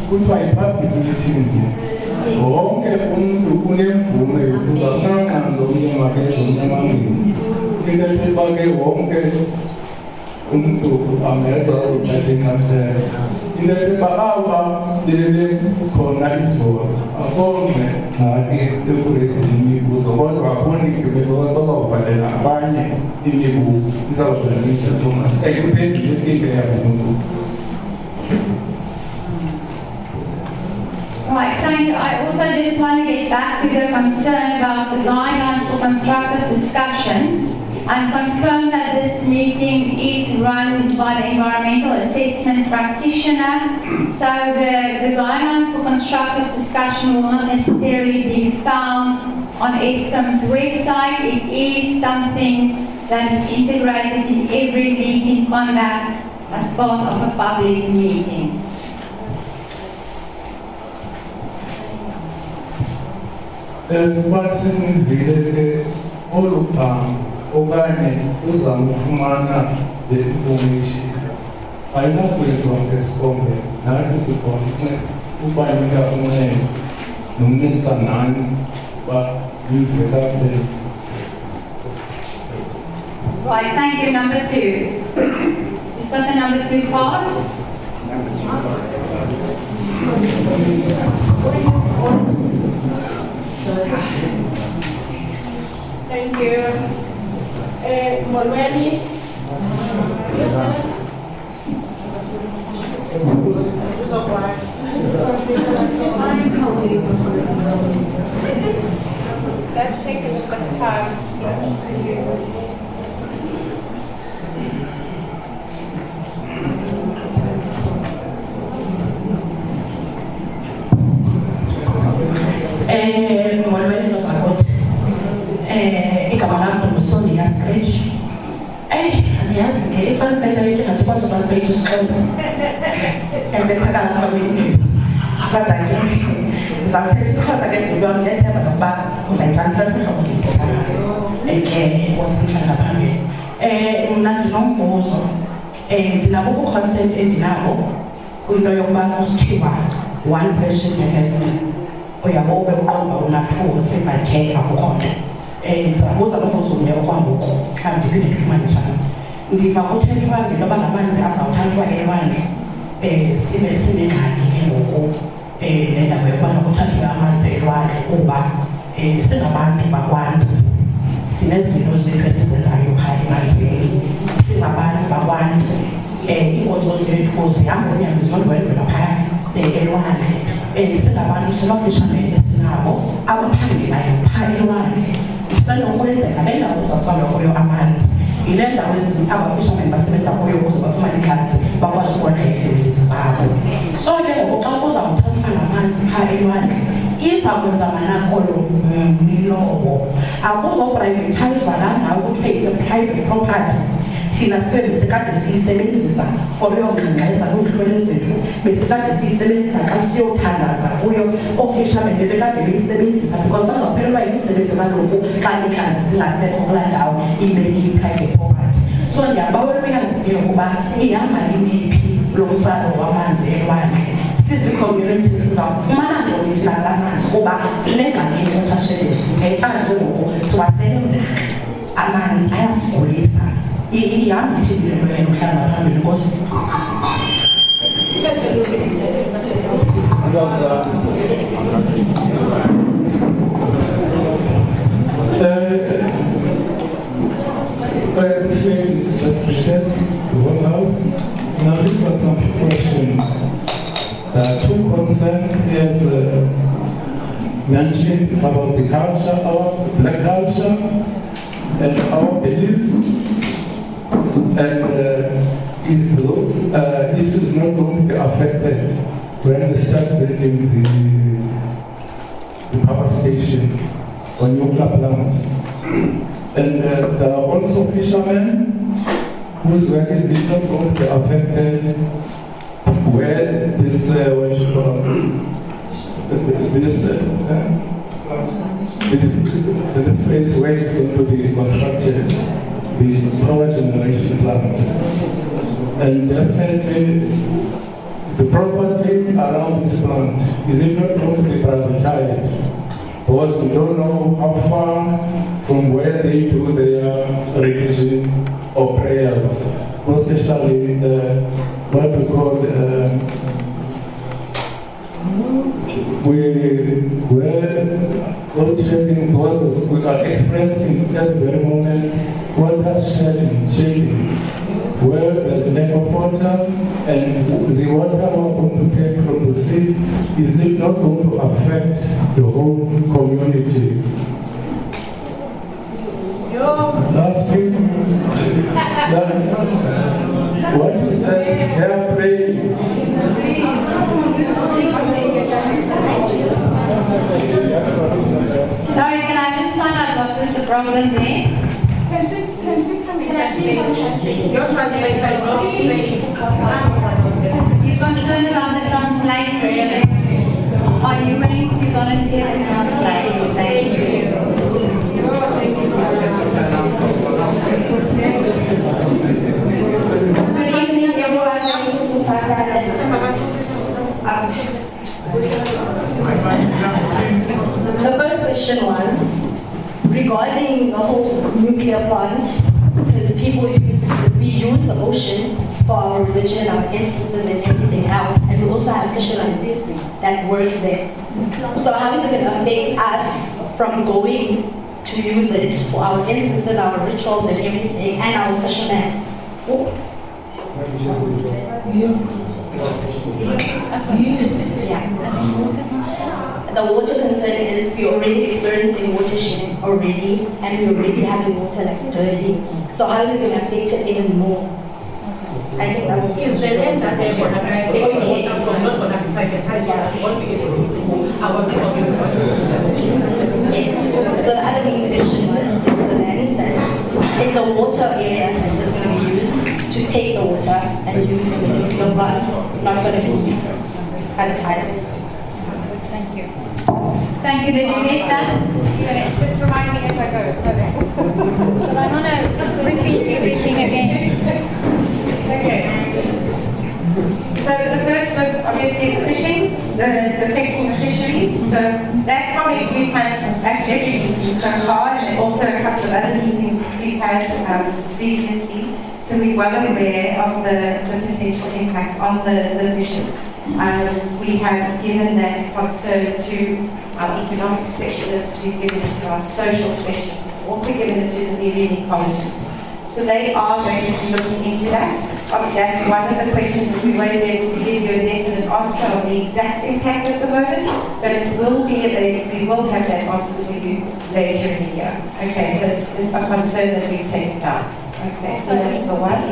Kuthiwa yi-public meeting wonke umuntu unemvume yokuba unqanqane omnye makeze omnye amangisi. Into ethiba ke wonke umuntu angeza azothatha inxaxheba. Into ethiba aba lele khona izolo akome ngxaki ekureyizeni imibuzo kodwa akhonike bezazawuvalela abanye imibuzo izawuvela isettlement ekuphendule into yabo imibuzo. Right, thank you. I also just want to get back to the concern about the guidelines for constructive discussion and confirm that this meeting is run by the environmental assessment practitioner. So the guidelines for constructive discussion will not necessarily be found on Eskom's website. It is something that is integrated in every meeting conduct as part of a public meeting. Basinivile oluphango okanye uzama ufumana le information ayinakwenziwa ngeScom nathi sikhona ukubanika uncedo nokuncedisa nani uba nive kakuhle. Right, thank you. Number 2. Is got the number 2 card? Thank you. Molweni. Let's take a look at the time. Molweni nosakoti. Igama lam nguSonia Scratch. Andiyazi ke i-translator yethu ingandikwazi utranslate isiXhosa. Bethakala apha kwi-English. Kodwa ke ndizawuthetha isiXhosa ke ngoba ndiyethemba nokuba uzayitranslate uhlobo endithetha ngayo. Ke wasimhlala phambili. Mna ndinombuzo. Ndinabo ubu-consent endinabo kwinto yokuba kusithiwa one person per person. Uyabo ube uqomba una-2 or 3 bathe akukho nto. Ndizabuza nombuzo umnye okwangoku mhlawumbi ndiphinde ndifumane itshansi. Ndiva kuthethwa ngentoba ngamanzi azawuthathwa elwandle sibe sinengxaki ke ngoku nendawo yokubana kuthathwe amanzi elwandle kuba singabantu bakwantu sinezinto zethu esizenzayo phaa emanzini. Singabantu bakwantu iinkonzo zethu zihamba zihambe zinondwendwela phaa elwandle. Singabantu sinofishamene sinabo abaphangelayo phaa elwandle. Isenokwenzeka le ndawo uzawutsalwa kuyo amanzi yile ndawo abafishamene basebenza kuyo ukuze bafumane ikhantsi bakwazi ukondla iifemeli zabo. So ke ngoku xa kuzawuthathwa namanzi phaa elwandle iza kwenza manakolo milowo akuzophrayivethayizwa laa ndawo kuthiwe it's a private property. Thina besikade siyisebenzisa for uyongxengxeza kwizihlwele zethu, besikade siyisebenzisa xa siyothandaza kuyo. Oofishamene bekade beyisebenzisa because bazawuphelelwa yimisebenzi kaloku xa iintlanzi zingasekho kulaa ndawo ibe iyi-private property. So ndiyabawela uyazi ukuba ihamba imiphi lo mtsalo wamanzi elwandle. Sizi-community sizawufumana ntoni thina kulaa manzi kuba sinengxaki yewatershed. Ngenxa njengoku siwasebenzisa amanzi ayasigulisa. Ihamba ithini lento leyo mhlawumbi ngaphambili Nkosi. This lady is just present the whole house. Now these are some questions. Two concerns is mentioned about the culture, our black culture, and our beliefs. And is those issues not going to be affected when we start building the power station or nuclear plant? And there are also fishermen whose work is not going to be affected where this, this place where it's going to be constructed, the power generation plant. And definitely, the property around this plant is it not going to be privatized? Because we don't know how far from where they do their religion or prayers, especially what we call we are experiencing at the very moment water shedding, where there's lack of water, and the water we're going to take from the sea, is it not going to affect the whole community? Last week, what you said, they are praying. Sorry, can I just find out what was the problem there? Can you come in? Your translator. You're concerned about the translation. Are you willing to volunteer to translate? Thank you. Good evening, everyone. The first question was regarding the whole nuclear plant, because we use the ocean for our religion, our ancestors, and everything else, and we also have fishermen that work there. So how is it going to affect us from going to use it for our ancestors, our rituals, and everything, and our fishermen? Yeah. The water concern is we're already experiencing water shedding already, and we're already having water like dirty. So how is it going to affect it even more? I think that would be is the land that they're going to take water from, not going to be privatized, won't be able to do our Yes. So the other main question was the land that is the water area that is going to be used to take the water and use it in the nuclear plant, not going to be privatized. Thank you. Thank you. Did you get that? Just remind me as I go. So I want to repeat everything again. Okay. So the first was obviously the fishing, the affecting the fisheries. So that probably we've had actually meetings so far, and also a couple of other meetings we've had previously. So we're well aware of the potential impact on the fishes. We have given that concern to our economic specialists, we've given it to our social specialists, we've also given it to the marine ecologists. So they are going to be looking into that. That's one of the questions that we won't be able to give you a definite answer on the exact impact at the moment, but it will be available. We will have that answer for you later in the year. Okay, so it's a concern that we've taken down. Okay, so that's the one.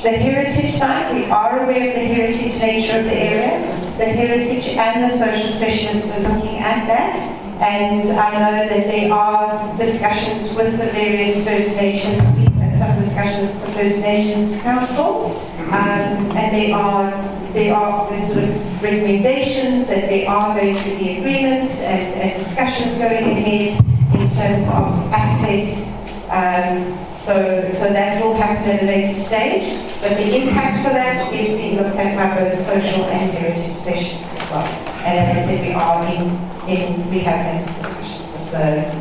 The heritage side, we are aware of the heritage nature of the area. The heritage and the social specialists are looking at that. And I know that there are discussions with the various First Nations, we've had some discussions with the First Nations councils, and there are sort of recommendations that there are going to be agreements and discussions going ahead in terms of access. So that will happen at a later stage, but the impact for that is being looked at by both social and heritage specialists as well. And as I said, we have had some discussions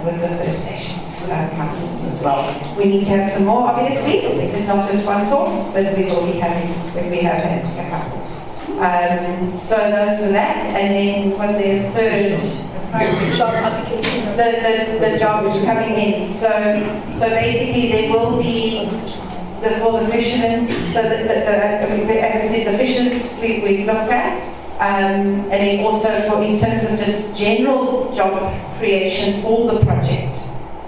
with the First Nations councils as well. We need to have some more, obviously. It's not just one sort, but we have had a couple. So those are that, and then was there a third? Job application. The jobs coming in. So basically there will be for the fishermen. So as I said, the fishers we've looked at, and then also in terms of just general job creation for the project.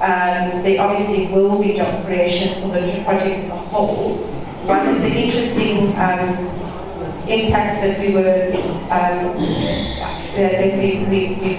there obviously will be job creation for the project as a whole. One of the interesting impacts that we've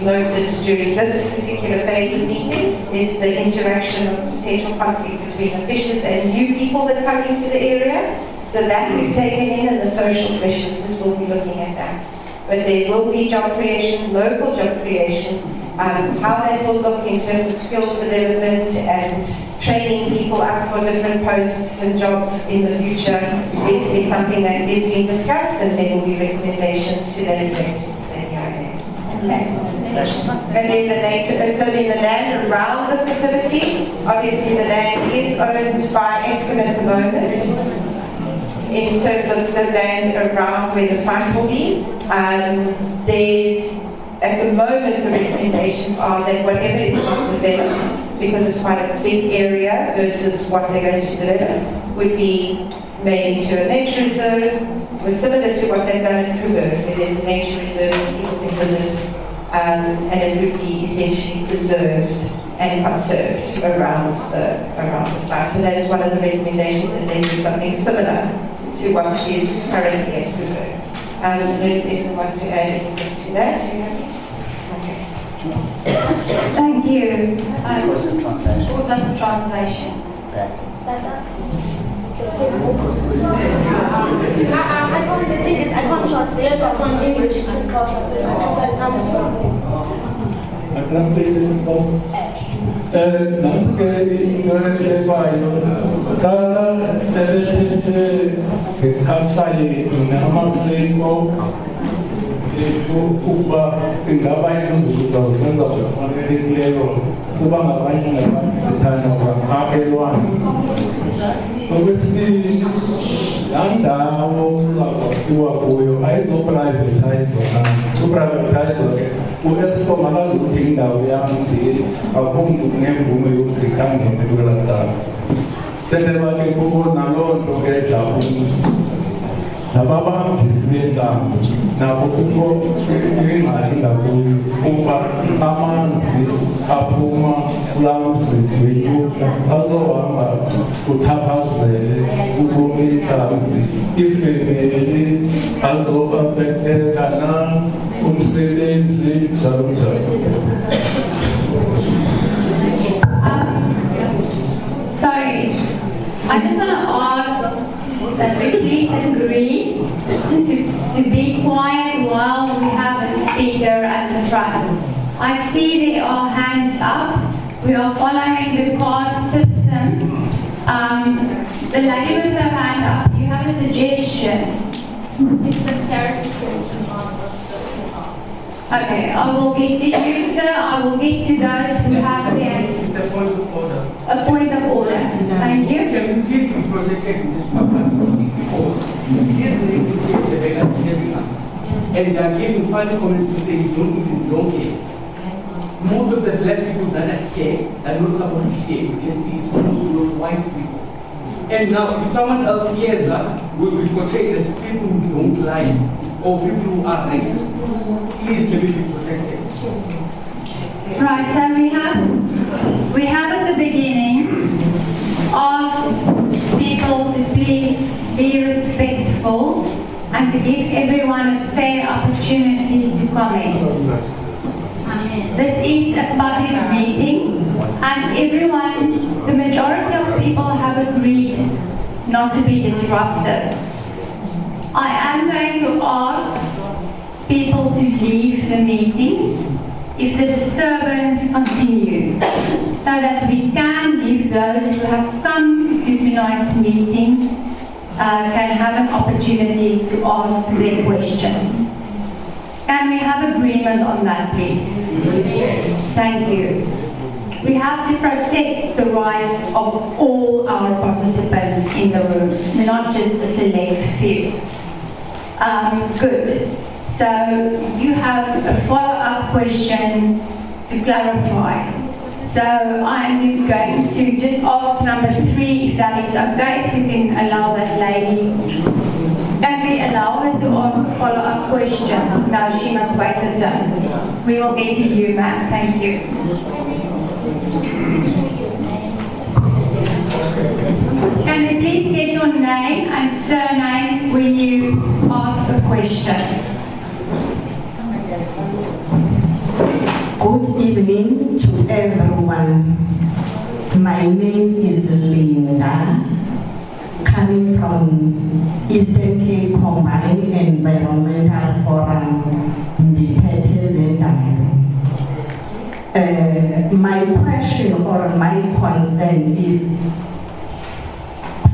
noted during this particular phase of meetings is the interaction of potential conflict between the fishers and new people that come into the area. So that we've taken in, and the social specialists will be looking at that. But there will be job creation, local job creation. How that will look in terms of skills development and training people up for different posts and jobs in the future is something that is being discussed, and there will be recommendations to that effect. And then the land around the facility, obviously the land is owned by Eskom at the moment. In terms of the land around where the site will be, at the moment the recommendations are that whatever is not developed, because it's quite a big area versus what they're going to develop, would be made into a nature reserve, similar to what they've done in Kuberg, where there's a nature reserve people can visit, and it would be essentially preserved and conserved around the site. So that is one of the recommendations, that they do something similar to what is currently at Kuberg. If anyone wants to add anything to that, okay. Thank you. What's the translation? What's the translation? The thing is, I can't translate from English to I translated it also. ukuba ingaba inzuzo zenza ngokufanelekileyo kuba ngabanye ngabathanda kwakhelwane. Okwesibili, laa ndawo kuzawukwakhiwa kuyo ayizoprivatayizwa uprivatayizwa ke u-Eskom akazuthi indawo yam nje akho mntu kunemvume yokuthi khangene kwelaa cala. Sendelwa ke kubo naloo nto ke edlaphumisa nababambisi beentambo nabo kukho ingxaki ngakuyo kuba amanzi aphuma kulaa msitho wenyuka azohamba kuthaphazele ubomi intlanzi, iifemeli azoafekteka na umsebenzi njalo njalo. Sorry, I just want to ask that we please agree to be quiet while we have a speaker at the front. I see there are hands up. We are following the card system. The lady with her hand up, you have a suggestion. It's a clarity question on what's going on. Okay, I will get to you, sir. I will get to those who have their hands. It's a point of order. A point of order. Thank you. Can we please be protected in this program? Because these ladies say the beggars are helping us. And they are giving final comments to say you don't care. Most of the black people that are here are not supposed to be here. You can see it's almost white people. And now if someone else hears that, we will portray as people who don't lie or people who are racist. Please let me be protected. Right, so we have at the beginning asked people to please be respectful and to give everyone a fair opportunity to comment. This is a public meeting and everyone, the majority of people have agreed not to be disruptive. I am going to ask people to leave the meeting if the disturbance continues, so that we can give those who have come to tonight's meeting can have an opportunity to ask their questions. Can we have agreement on that, please? Yes. Thank you. We have to protect the rights of all our participants in the room, not just a select few. Good. So you have a follow-up question to clarify. So I'm going to just ask number 3 if that is okay, if we can allow that lady. Can we allow her to ask a follow-up question? No, she must wait her turn. We will get to you, ma'am. Thank you. Can you please state your name and surname when you ask a question? Good evening to everyone. My name is Linda, coming from Eastern Cape Combined Environmental Forum, my question or my concern is,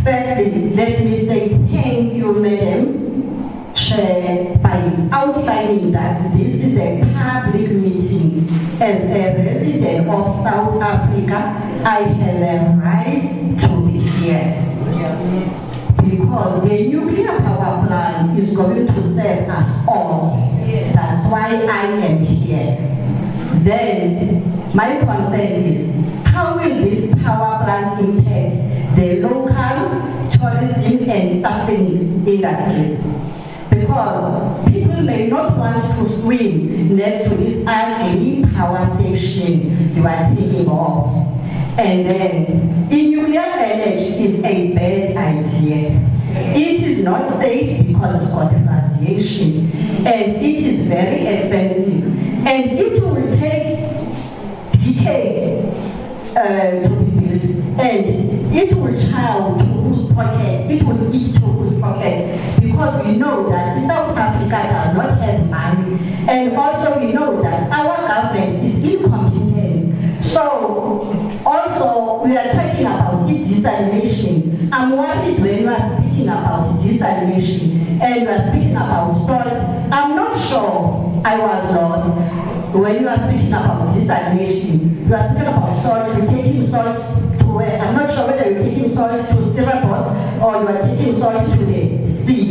firstly, let me say thank you, Madam Chair, by outlining that this is a public meeting. As a resident of South Africa, I have a right to be here. Yes. Because the nuclear power plant is going to serve us all. Yes. That's why I am here. Then, my concern is, how will this power plant impact the local tourism and sustain industries? Because people may not want to swim next to this ugly power station you are thinking of. And then, nuclear energy is a bad idea. It is not safe because it's got radiation, and it is very expensive, and it will take decades to be built, and it will chow to whose pocket, it will eat to whose pocket, because we know that South Africa does not have money, and also we know that our government is incompetent. So, also, we are talking about desalination. I'm worried when you are speaking about desalination and you are speaking about salt. I'm not sure, I was lost. When you are speaking about desalination, you are speaking about salt, you're taking salt to where? I'm not sure whether you're taking salt to Stirraport or you are taking salt to the sea.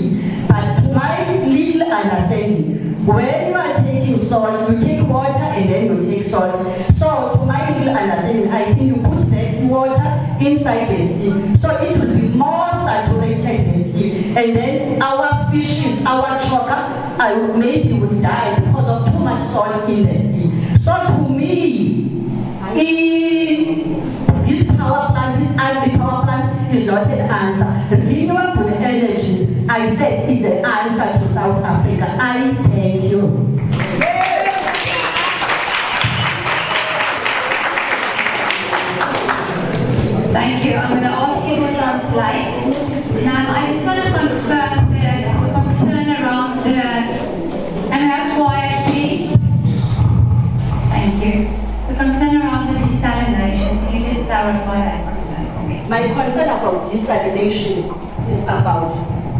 But to my little understanding, when you are taking salt, you take water and then you take salt. So to my little understanding, I think you put that water inside the sea. So it will be more saturated the sea. And then our fishes, our choker, maybe would die because of too much salt in the sea. So to me, this power plant, this anti-power plant is not an answer. Renewable energy, I said, is the answer to South Africa. I thank you. Thank you. I'm going to ask you to translate. Now, I just want to confirm the concern around the, and have quiet, please. Thank you. The concern around the desalination, can you just clarify that concern for me? My concern about desalination is about,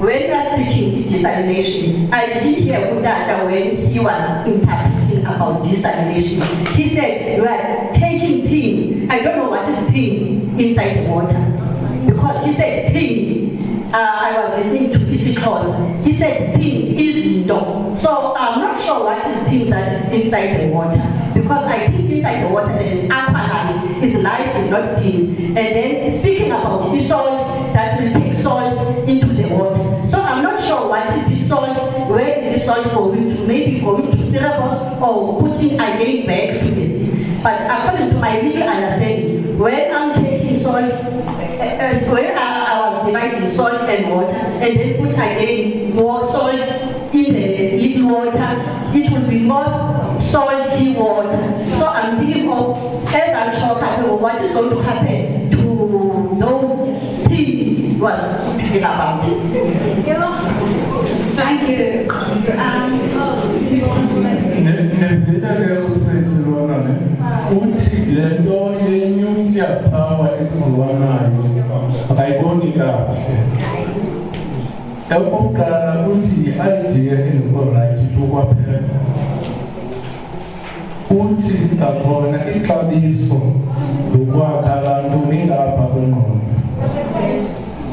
when we are speaking desalination, I did hear Budada when he was interpreting about desalination. He said, you are taking things, I don't know what is things inside the water. Because he said things, I was listening to physical, he said things is no. So I'm not sure what is things that is inside the water. Because I think inside the water there is upper life, it's life and not things. And then speaking about the salts that will take salts into the water. So I'm not sure what is the salt, where is the salt going to, maybe going to Stirraport or putting again back to the sea. But according to my legal understanding, when I'm taking salt, when I was dividing salt and water, and then put again more salt in the little water, it will be more salty water. So I'm thinking of, as I'm sure, what is going to happen to those things was speaking about. Thank you.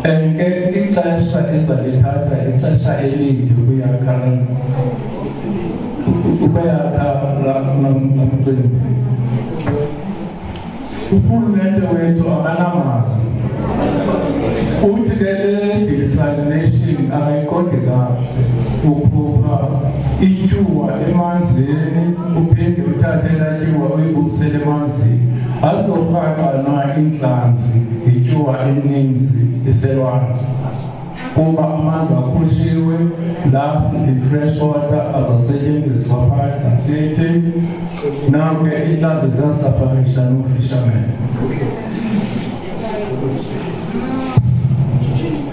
And getting ixesha ezalithatha ixesha elide ukuyakha namcimbi. Urhulumente wethu akanamali. Uthi le desalination akayiqondi kahle ukhupha ityuwa emanzini uphinde uthathe laa tyuwa uyibuyisele emanzini. azofaka inhlanzi ityuwa eninzi iselwandle kuba amanzi akhutshiwe la i-fresh water azasetyenziswa phakathi nasithi now ke inhlanzi ziyasafarisha no-fishermen.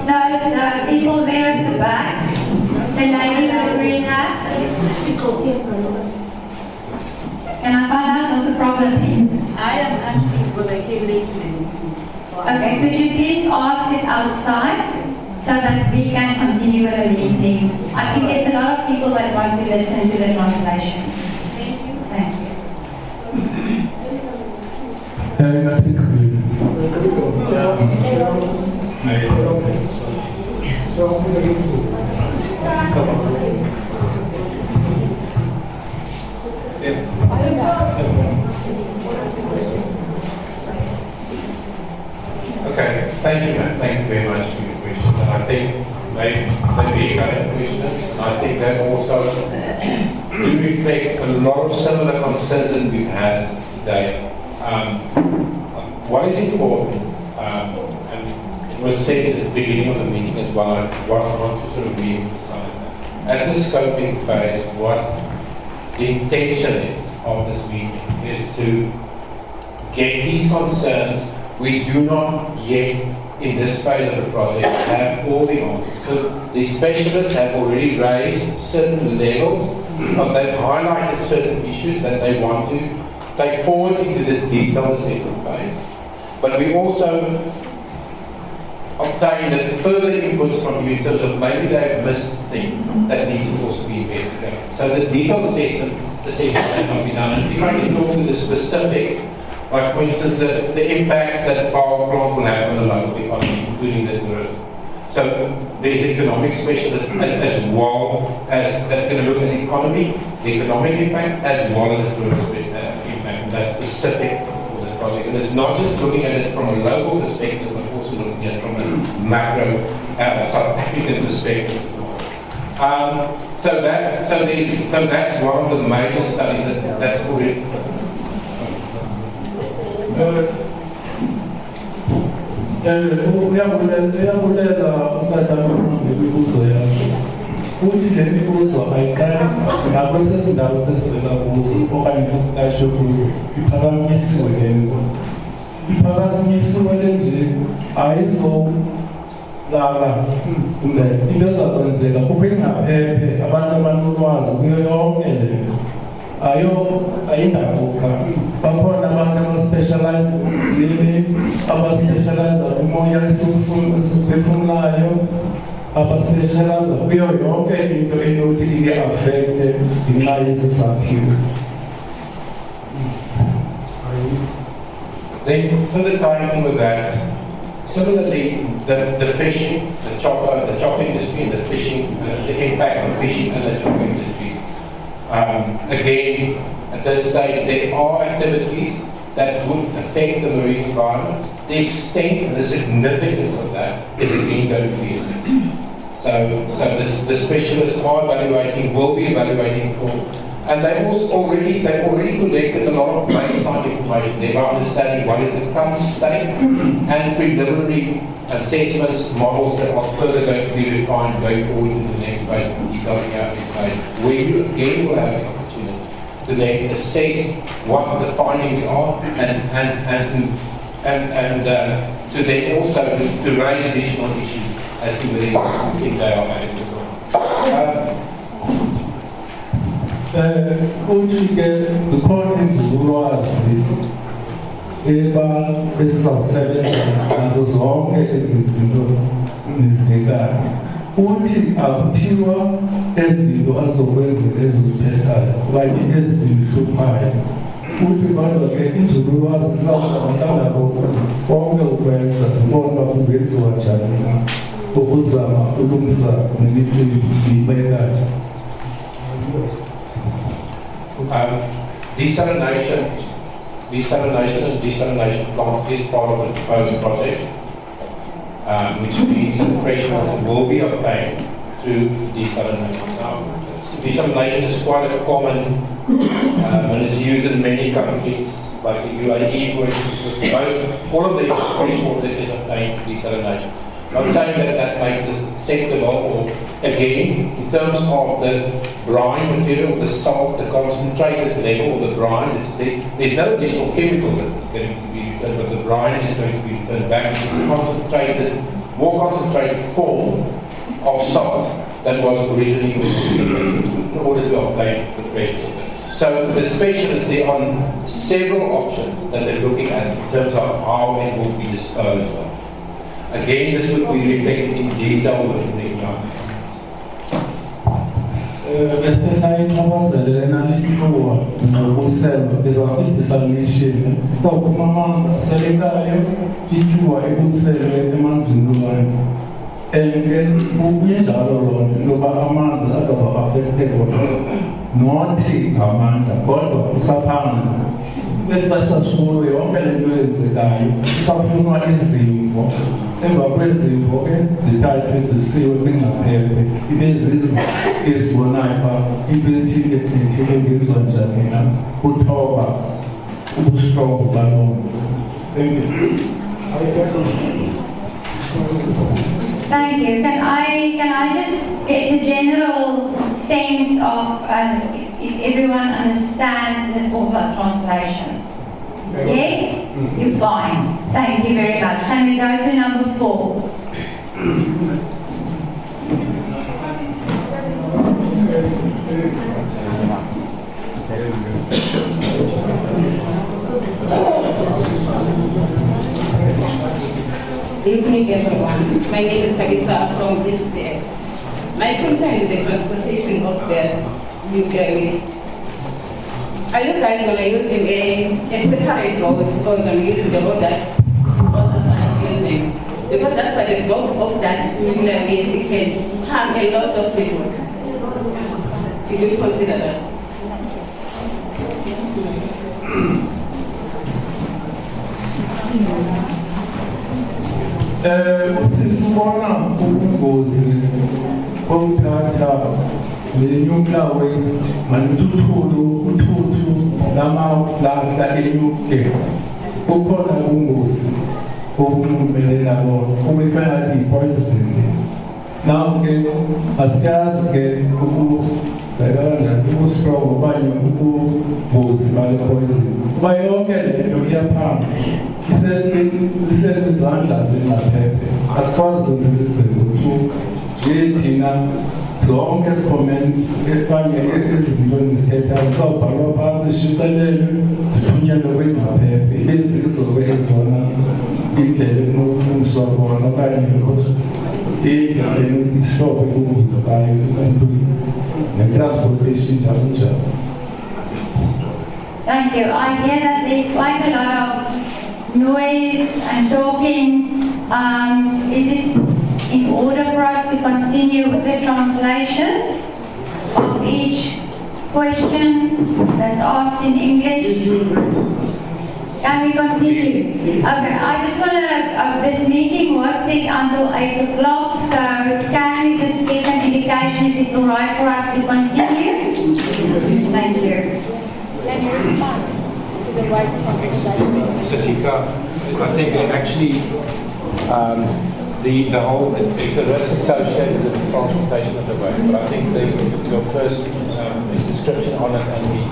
Those people there at the back, the lady with the green hat. Can I find out what the problem is? I am asking for the leaflet. Okay, could you please ask it outside so that we can continue with the meeting? I think there's a lot of people that want to listen to the translation. Thank you. Thank you. Okay, thank you, man. Thank you very much for your questions. And I think they very valid questions. I think that also do reflect a lot of similar concerns that we've had today. What is important, and it was said at the beginning of the meeting as well, I want to sort of re-emphasize that. At the scoping phase, what the intention is of this meeting is to get these concerns. We do not yet, in this phase of the project, have all the answers, because the specialists have already raised certain levels, they've highlighted certain issues that they want to take forward into the detailed assessment phase. But we also obtained further inputs from you in terms of maybe they've missed things that need to also be investigated. So the detailed assessment has not been done. And if I can talk to the specifics, like for instance, the impacts that power plant will have on the local economy, including the tourism. So there's economic specialists as well as that's going to look at the economy, the economic impact, as well as the tourist impact, and that's specific for this project. And it's not just looking at it from a local perspective, but also looking at it from a macro South African perspective. So that's one of the major studies that's already. Uyabulela ukatama ngemibuzo yakho. Uthi le mibuzo ayiqali ngakwesezindawo sesizwela kuzo okanye kuqashwe kuzo iphakanyisiwe le mibuzo. Iphakanyisiwe nje ayizolala kumbe into ezakwenzeka kube ingaphephe abantu abanolwazi kuyo yonke le nto. Ayindabuka bakhona abantu abaspecialize lini abaspecialize umoya esiwuphefumulayo abaspecialize kuyo yonke into enothi ike-affecte ngenxa yesi sakhiwo. Then further tying in with that, similarly the fishing, the chopper industry and the fishing, the impact of fishing and the chopper industry. Again, at this stage, there are activities that would affect the marine environment. The extent and the significance of that is again going to be assessed. So the specialists are evaluating, will be evaluating for, and they've already collected a lot of baseline information. They're understanding what is the current state and preliminary assessments, models that are further going to be refined going forward to the next phase, the detailed outreach phase, where you again will have the opportunity to then assess what the findings are and to then also to raise additional issues as to whether you think they are adequate or Uthi-ke zikhona izululwazi esizawusebenza nazo zonke ezi zinto nizibekayo. Uthi akuthiwa ezinto azokwenzeka eziziphethayo okanye ezihluphayo. Uthi kodwa ke izululwazi zizawuhlangana konke ukwenza zibone uba kungenziwa njani ukuzama ukulungisa nemicimbi ibekayo. Desalination plant is part of the proposed project, which means that fresh water will be obtained through desalination. Now, desalination is quite a common, and it's used in many countries, like the UAE, for instance, all of the fresh water is obtained through desalination. I'm not saying that that makes this acceptable, or again, in terms of the brine material, the salt, the concentrated level of the brine, there's no additional chemicals that are going to be returned, but the brine is going to be returned back to concentrated, more concentrated form of salt that was originally used in order to obtain the fresh water. So the specialists, there are several options that they're looking at in terms of how it will be disposed of. Again, this would be reflected in detail within the plan. Emva kwezimvo ke zithathe zisiwe kwingcaphephe ibe zizo ezibonayo uba into ethile ethile ngenziwa njani na kuthoba ubustrongo baloo nto. Thank you. Can I just get the general sense of if everyone understands the also translations? Yes? You're fine. Thank you very much. Can we go to number 4? Good evening, everyone. My name is Kagisa from Vista. My concern is the transportation of the nuclear waste. Are you guys going to use a separate road, or going to use the road that others are using? Because just by the bulk of that nuclear waste, it can harm a lot of people. Did you consider that? Sisibona ubungozi bokuthatha le-nuclear waste uthuthu lamaflasta enuclear. Kukhona ubungozi obunumelela bona obufana yi-poison. Now ke asiyazi ke ukubhekana ubustrong okanye ubungozi bale poison. Kuba yonke le nto iyaphambili. Isezandla zengcaphephe asikwazi ukuzigqiba thina zonke ezi-comments okanye izinto endizithethayo zizawubhalwa phantsi zishicilelwe zithunyelwe kwingcaphephe ibe zizo ezona indlela ekunofundiswa khona okanye indlela isihlobo ekubuza ngayo eluntwini ne-transportation njalo njalo. Thank you. I hear that there's quite a lot of noise and talking. Is it in order for us to continue with the translations of each question that's asked in English? Can we continue? Okay, I just want to, this meeting was set until 8 o'clock, so can we just get an indication if it's all right for us to continue? Thank you. Can you respond to the Vice President? Salika, I think actually the whole, it's a risk associated with the transportation of the waste, but I think your first description on it and the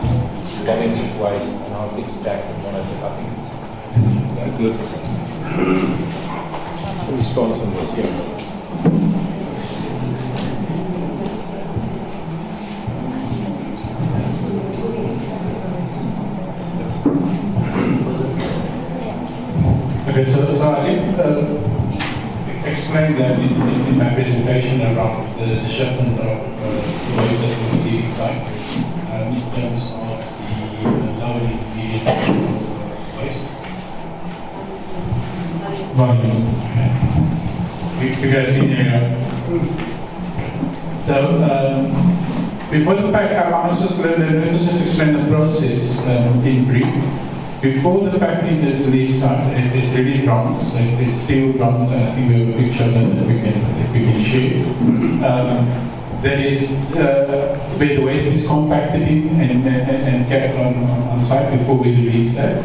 voluntary waste and how it gets jacked and monitored, I think it's a good response on this, yeah. Okay, so I think explained that in my presentation around the shipment of waste that will be recycled in terms of the low and intermediate waste volume. You guys see here. So before the pack, let's just explain the process in brief. Before the packages leave site, it's really drums, it's steel drums, and I think we have a picture that we can share. There is where the waste is compacted in and kept on site before we release that.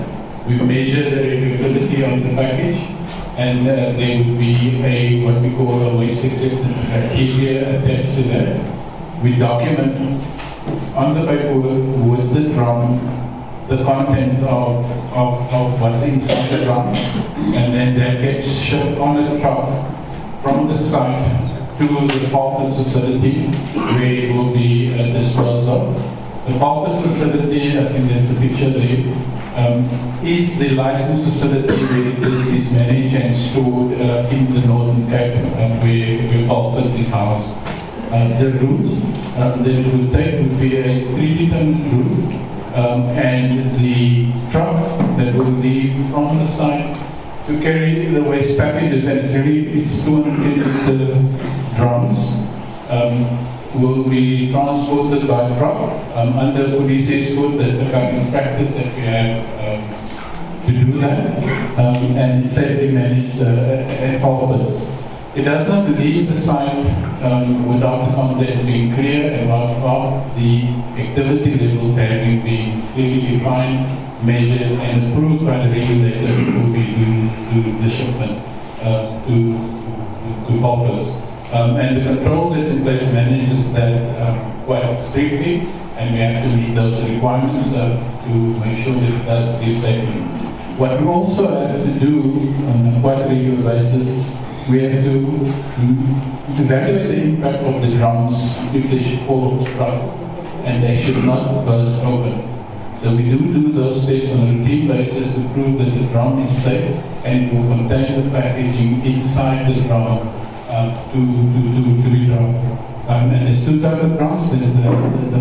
We measure the regularity of the package, and there would be what we call a waste acceptance criteria attached to that. We document on the paperwork with the drum the content of what's inside the drum, and then that gets shipped on a truck from the site to the Falklands facility where it will be disposed of. The Falklands facility, I think there's a picture there, is the licensed facility where this is managed and stored in the Northern Cape where Falklands is housed. The route that would take would be a 3-ton route, and the truck that will leave from the site to carry the waste packages, and it's 200 drums, will be transported by truck under police escort. That's the kind of practice that we have to do that, and it's safely managed at Falklands. It does not leave the site without the contents being clear and without the activity levels having been clearly defined, measured, and approved by the regulator before we do the shipment to Falklands. And the controls that's in place manages that quite strictly, and we have to meet those requirements to make sure that it does live safely. What we also have to do on a quite regular basis, we have to evaluate the impact of the drums if they should fall off the truck, and they should not burst open. So we do those tests on a routine basis to prove that the drum is safe and will contain the packaging inside the drum to be dropped. And there's two types of drums. There's the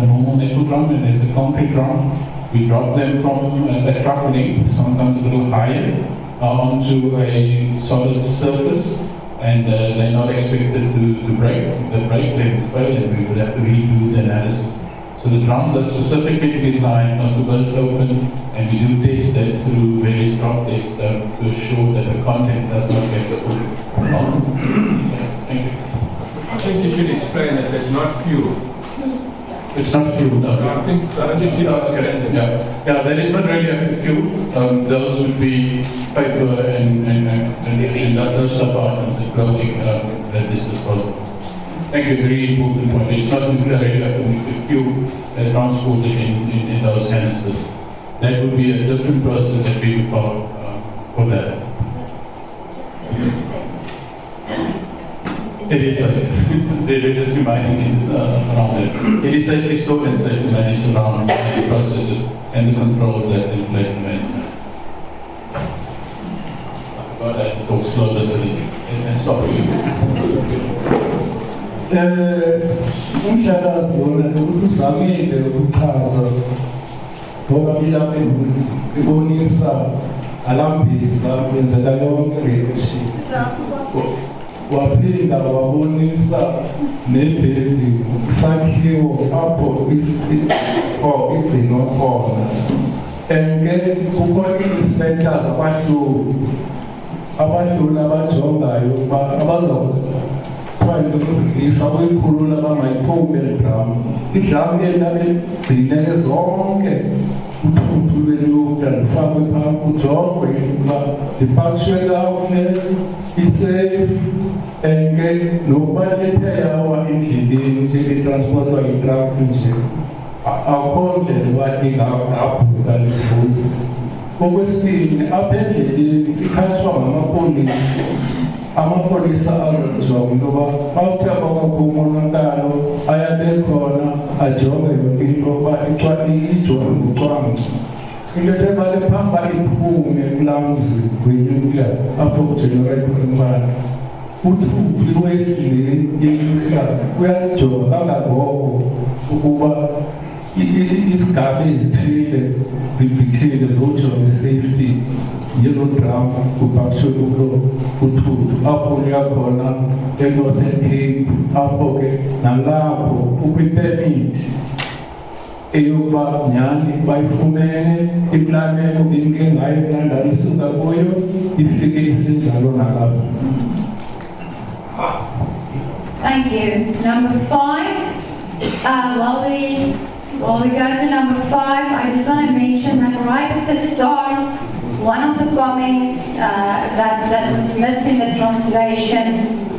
normal metal drum and there's the concrete drum. We drop them from a truck length, sometimes a little higher, onto a solid surface, and they're not expected to break. If they break, they will fail, and we would have to redo the analysis. So the drums are specifically designed not to burst open, and we do test that through various drop tests to assure that the contents does not get spilled. Thank you. I think you should explain that it's not fuel. It's not fuel, no. I think you understand. Yeah, there is not really a fuel. Those would be paper and other sub-items and clothing that is disposable. Thank you, very important point. It's not nuclear fuel transported in those canisters. That would be a different process that we would follow for that. It is safe. There is just reminding things around it. It is safely stored and safely managed around the processes and the controls that's in place to manage that. But I talk slower so and stop you. Umshakazi wona ukuzamile ukuchaza ngoba ilapha ibonisa alambisi lapho yenzeka yonke reaction. Waphinda wabonisa nebhedi sakhiwo apho igcinwa khona. And kukhona i-inspectors abahloli abajongayo abazakufundisa ukuyikhulula bamayiphumi drum. Idrum elabe gcine zonke uthuthu lweluta lufakwe phambi kujongwe ukuba lipakishwe kakuhle, isafe, and nokuba lethe yawa endleleni nje litransportwa yitrafiki nje akho ndlela wathi ingabhuka livuzi. Okwesibili, apha endleleni ikhatshwa ngamapolisa azojonga intoba bawuthe kwakho umonakalo ayabe khona ajonge yonke into uba ijonge ngocwangco. Into ethe phamba iphume kulaa mzi wenuclear apho kujenerethwa umbane. Uthuthu iwaste le yenuclear kuyajonga kangangoko ukuba isigaba ezithile zibhithile zojonga i-safety yeloo drum kupakishwe kulo uthuthu apho luyakhona eNorthern Cape, apho ke nalapho ukwi-permit eyokuba nyhani bayifumene iplanelo bimke ngayo ilandala isuka kuyo ifike isenjalo nalapho. Thank you. Number 5. While we go to number 5, I just want to mention that right at the start, one of the comments that was missed in the translation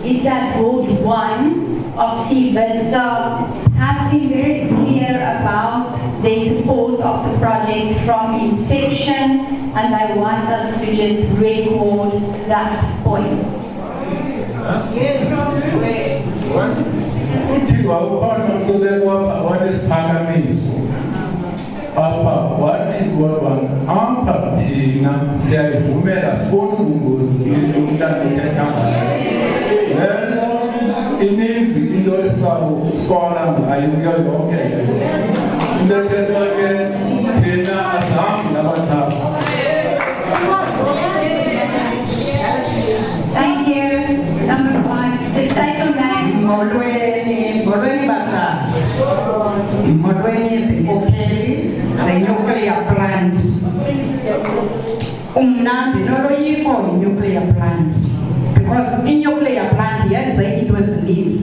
is that Ward 1 of Vista has been very clear about their support of the project from inception, and they want us to just record that point. Yes, what is Pagamis? What is one? Ampatina, say, Umera, Sportungus, it means in the South Scotland, I will okay. Thank you. Number 5. Just state your name. Modweni Bata. Modweni is okay. The nuclear plant. No nuclear plant. Because in nuclear plant, yes, it was leaves.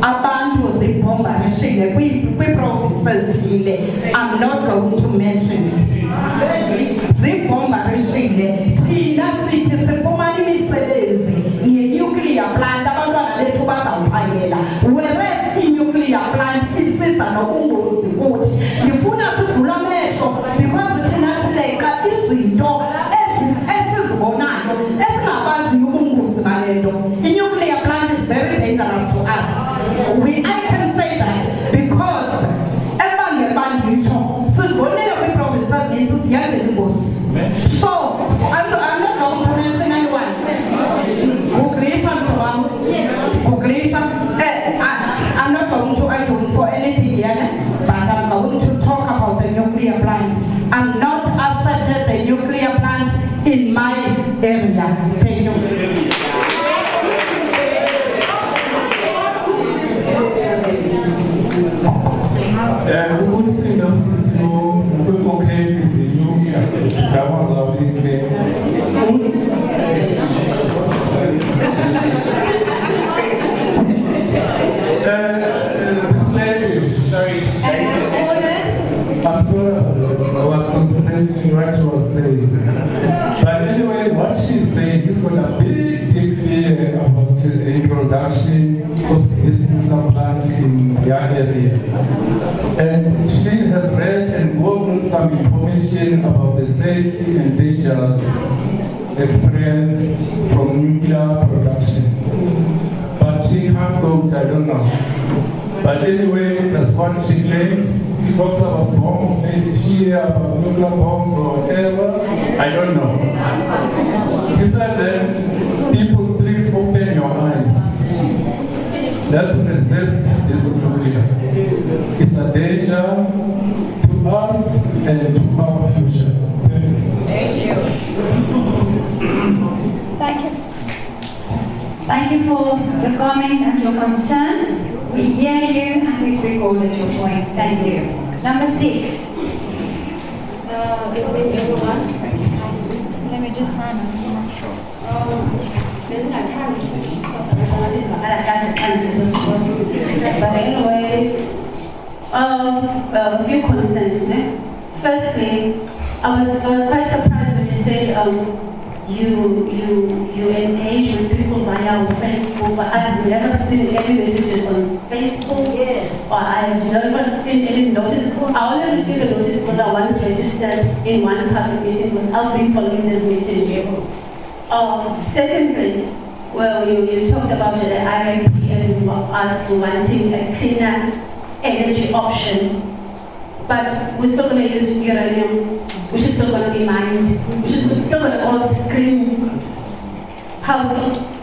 Abantu zibomba rishile. We provinces here. I'm not going to mention it. Zibomba rishile. Tina city sefumani miselezi. Ni nuclear plant. Abantwana lethu bazawuphangela. Whereas in nuclear plant isiza nokungozi kuthi. Ngifuna sivula amehlo because thina sileka izinto esizibonayo esingabazi ubungozi balento. A nuclear plant is very dangerous to us. I can say that because ebangela banditsho sibonile kwi-provinces lethu siyenze ingozi. So I'm not going to mention anyone. I'm not going to argue for anything here, but I'm going to talk about the nuclear plants. I'm not accepted the nuclear plants in my area. Thank you. But anyway, what she's saying is got a big fear about the introduction of this nuclear plant in their area. And she has read and googled some information about the safety and dangerous experience from nuclear production. But she can't go, I don't know. But anyway, that's what she claims. She talks about bombs, maybe she about nuclear bombs or whatever. I don't know. He said that people, please open your eyes. Let's resist this nuclear. It's a danger to us and to our future. Thank you. Thank you. Thank you for the comment and your concern. We hear you and we've recorded your point. Thank you. Number 6. Let me just sign up. I'm not sure. But anyway, a few concerns. Firstly, I was quite surprised when you said you engage with people via Facebook, but I've never seen any messages on Facebook. Yes. Or I've never seen any notice. I only received a notice because I once registered in one public meeting because I've been following this meeting. Secondly, well, you talked about the IIP and us wanting a cleaner energy option. But we're still going to use uranium, which is still going to be mined, which is still going to cause greenhouse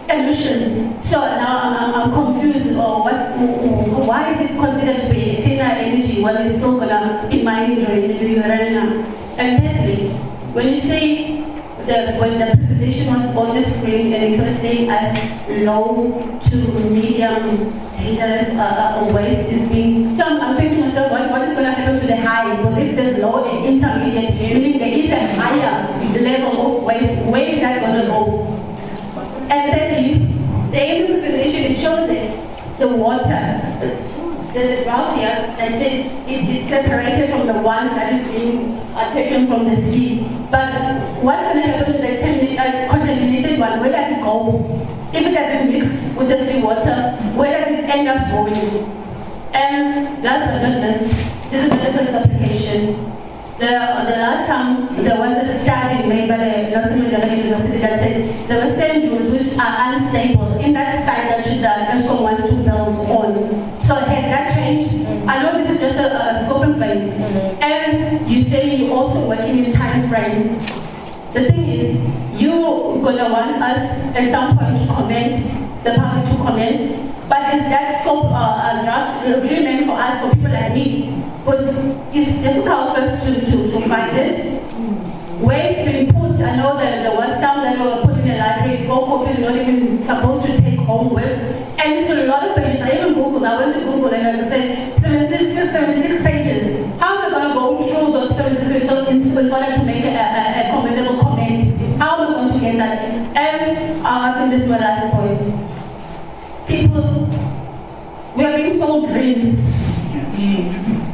emissions. So now I'm confused. Why is it considered to be a cleaner energy when we're still going to be mining uranium? And thirdly, when you say when the presentation was on the screen and it was saying as low to medium dangerous waste is being, so I'm thinking to myself, what is going to happen to the high? Because if there's low and intermediate, meaning there is a higher level of waste, where is that going to go? And then the end presentation, it shows that the water. There's a graph here that says it's separated from the ones that is being taken from the sea. But what's going to happen to the contaminated one? Where does it go? If it doesn't mix with the seawater, where does it end up going? And last but not least, this is a medical application. The last time there was a study made by the University that said there were sand dunes which are unstable in that site that Eskom wants to build on. So has that changed? I know this is just a scoping phase. And you say you're also working in time frames. The thing is, you're gonna want us at some point to comment, the public to comment, but is that scope draft really meant for us, for people like me? Because it's difficult for us to find it. Where it's been put, I know that there was some that were put in the library, 4 copies you're not even supposed to take home with. And it's a lot of pages. I even Googled, I went to Google and I said 76 pages. How am I going to go through those 76 pages in order to make a commentable comment? How am I going to get that? And I think this is my last point. People, we are being sold dreams.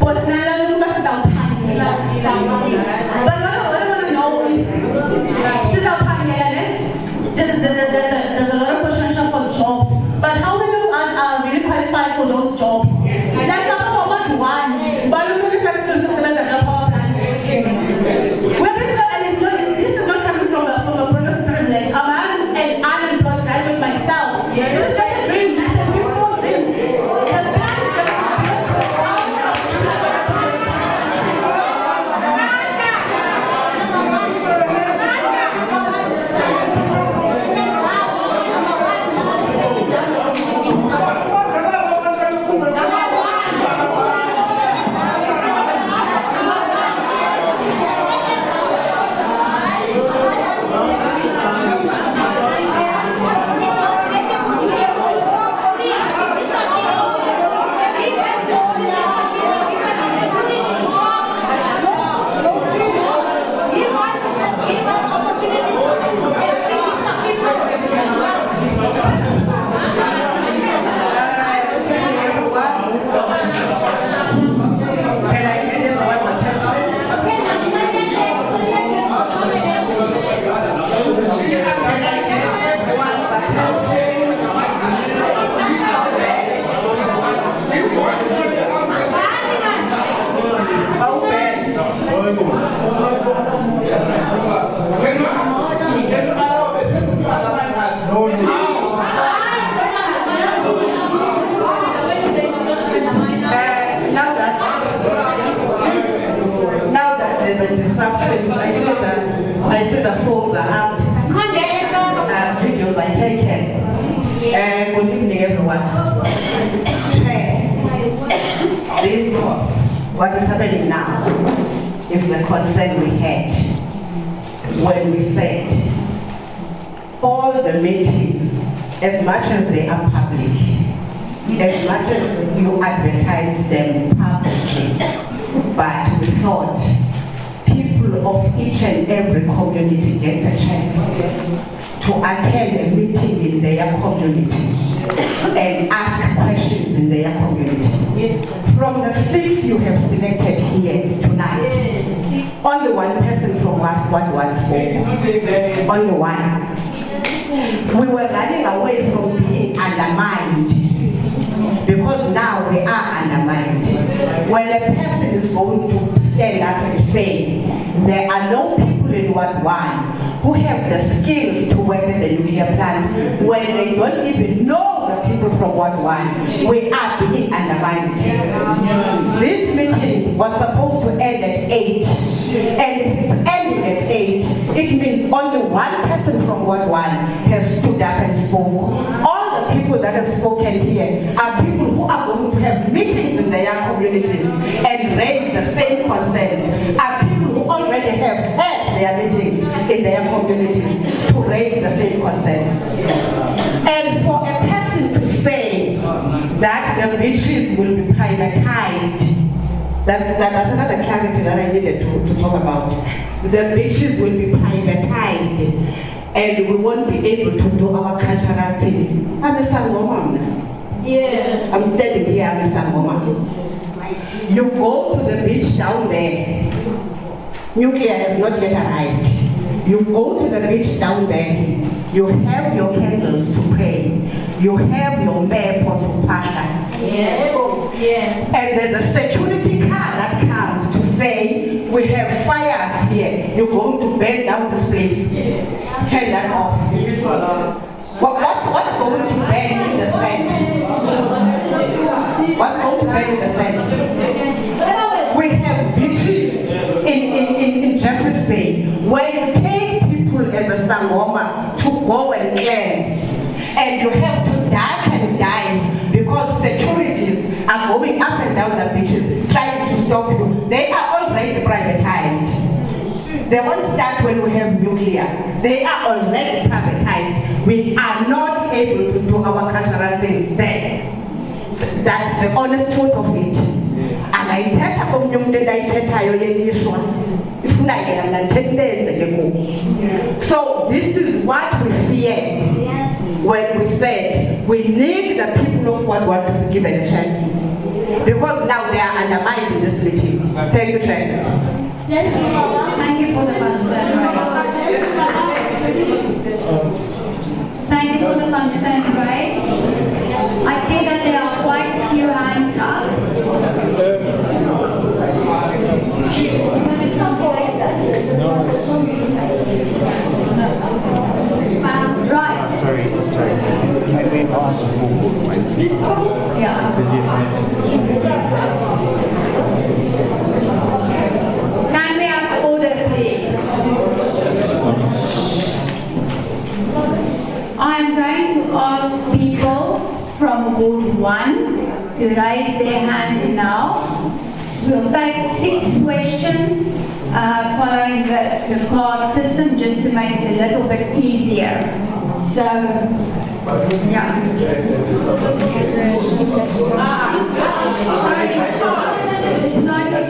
But what I want to know is, there's a lot of potential for jobs, but how many of us are really qualified for those jobs? Like one, but this is not coming from a point of privilege. I'm an unemployed graduate myself. This is just a dream. It's a beautiful dream. I see the phones are up, videos are taken. Good evening, everyone. This, what is happening now, is the concern we had when we said all the meetings, as much as they are public, as much as you advertise them publicly, but we thought people of each and every community gets a chance to attend a meeting in their community and ask questions in their community. From the 6 you have selected here tonight, only one person from what one spoke. Only one. We were running away from being undermined, because now we are undermined. When a person is going to stand up and say, there are no people in Ward 1 who have the skills to work at the nuclear plant, when they don't even know the people from Ward 1, we are being undermined. This meeting was supposed to end at 8, and if it's ending at 8, it means only one person from Ward 1 has stood up and spoke. All the people that have spoken here are people who are going to have meetings in their communities and raise the same concerns, are people who already have had their meetings in their communities to raise the same concerns. And for a person to say that the beaches will be privatized, that's another clarity that I needed to talk about. The beaches will be privatized and we won't be able to do our cultural things. I'm a Salomon. Yes. I'm standing here, Mr. Ngoma. You go to the beach down there. Nuclear has not yet arrived. You go to the beach down there. You have your candles to pray. You have your map to passion. Yes. Yes. And there's a security car that comes to say, we have fires here. You're going to burn down this place. Turn that off. What's going to burn in the sand? What's going to burn in the sand? We have beaches in Jeffreys Bay where you take people as a sangoma to go and cleanse. And you have to duck and dive because securities are going up and down the beaches trying to stop you. They are already privatized. They won't start when we have nuclear. They are already privatized. We are not able to do our cultural things there. That's the honest truth of it. And I tell so this is what we feared when we said we need the people of what want to be given a chance. Because now they are undermined in this meeting. Thank you, Chair. Thank you for the concern raised. Thank you for the concern raised. I see that there are quite a few hands up. Right. Sorry. I may ask for my Yeah. Can we have order, please? I am going to ask people from Ward 1 to raise their hands now. We'll take 6 questions following the card system just to make it a little bit easier. So, yeah. It's not your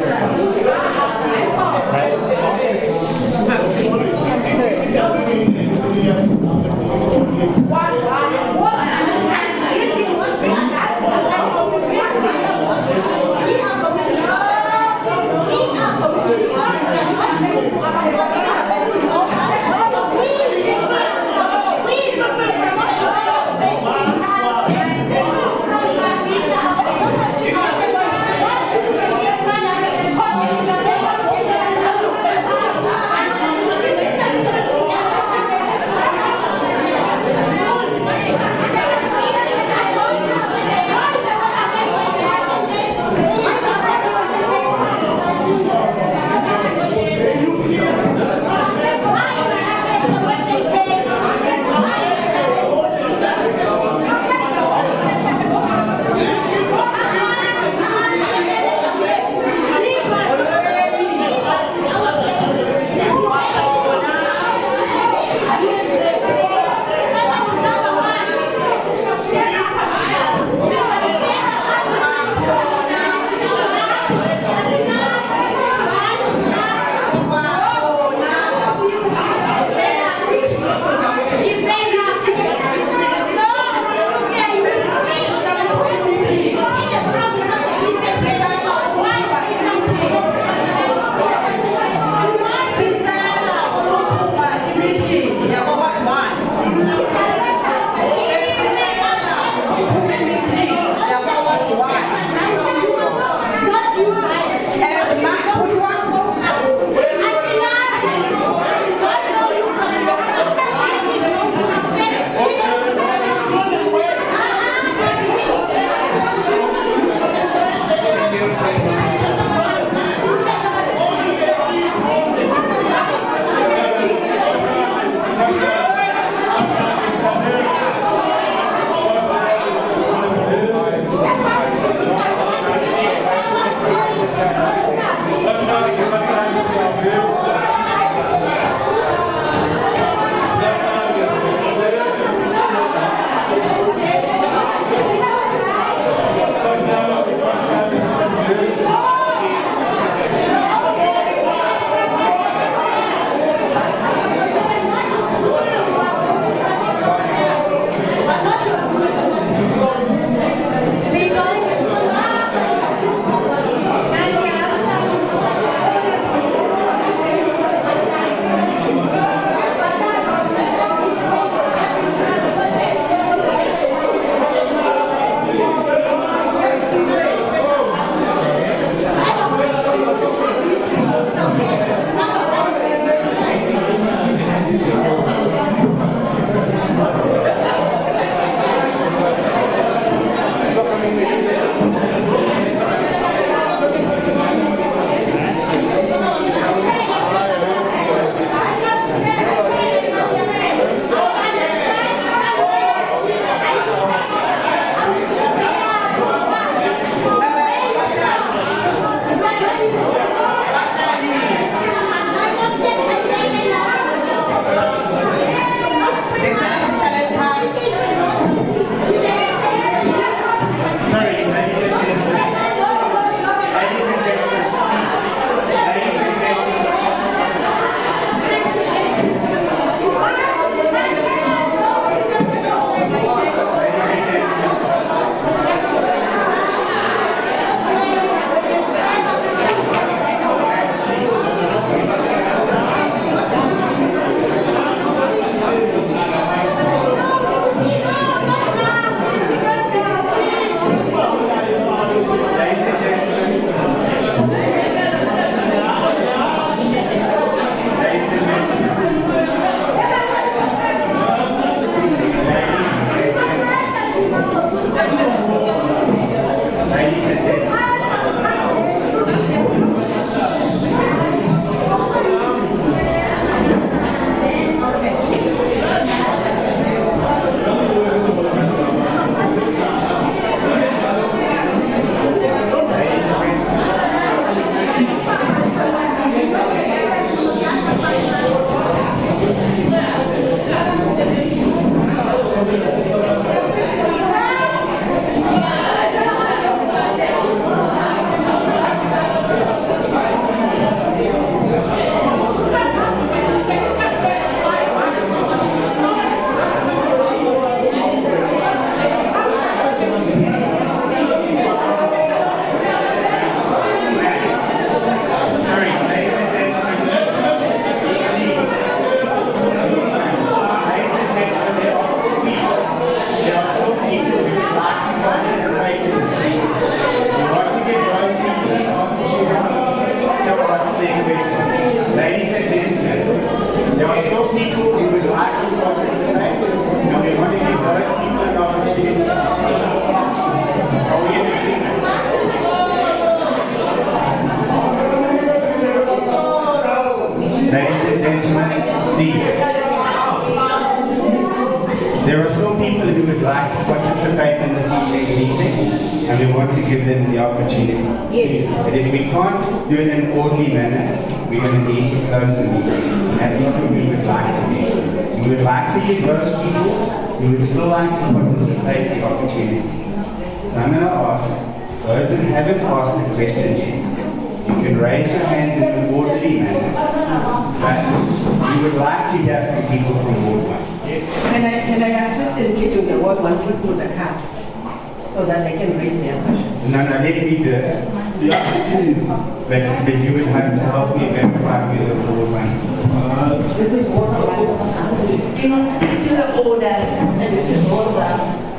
There are still people who would like to participate in this evening's meeting, and we want to give them the opportunity. Yes. But if we can't do it in an orderly manner, we're going to need to close the meeting. That's not what we would like to do. We would like to give those people who would still like to participate the opportunity. So I'm going to ask those that haven't asked a question yet, you can raise your hands in an orderly manner, but we would like to hear from people from Ward 1. Yes. Can I assist in giving the Ward 1 people the cards so that they can raise their questions? No, let me do it. But you would have to help me verify with the Ward 1. This is Ward 1. We must stick to the order. This is Ward 1.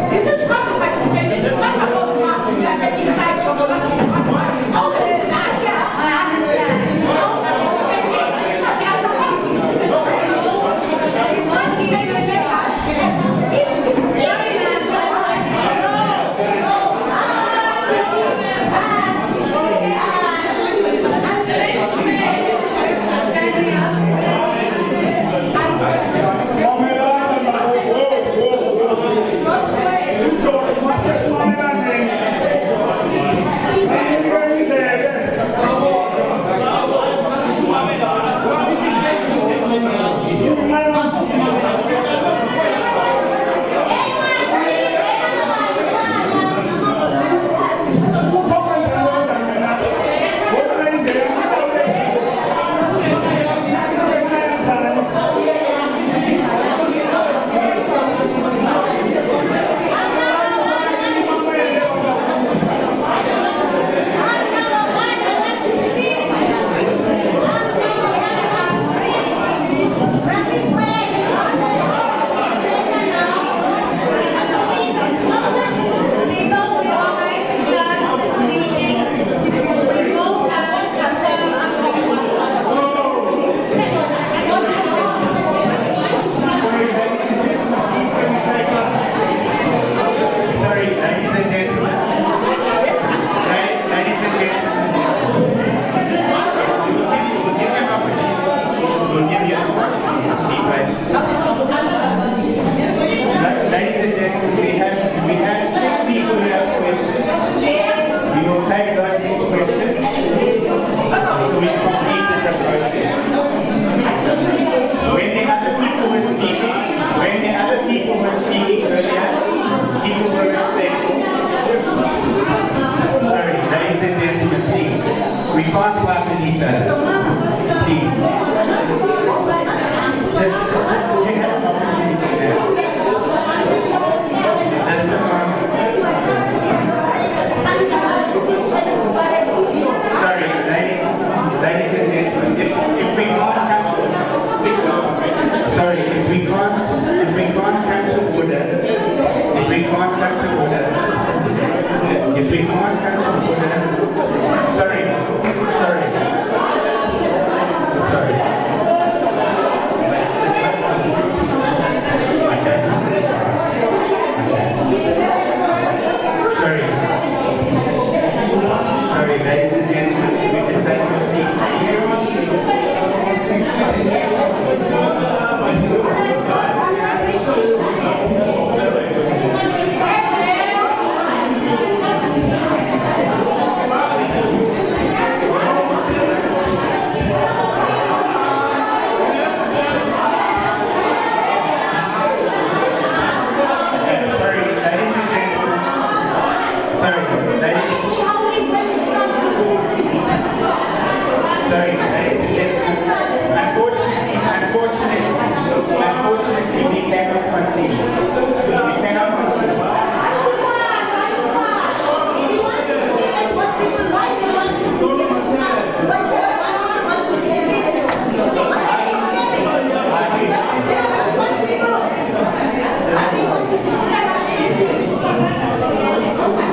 This is public participation. It's not supposed to be taking time from the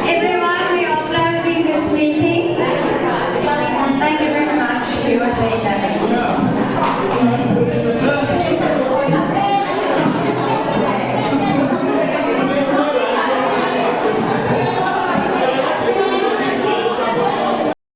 Everyone, we are closing this meeting. Thank you very much for your attention.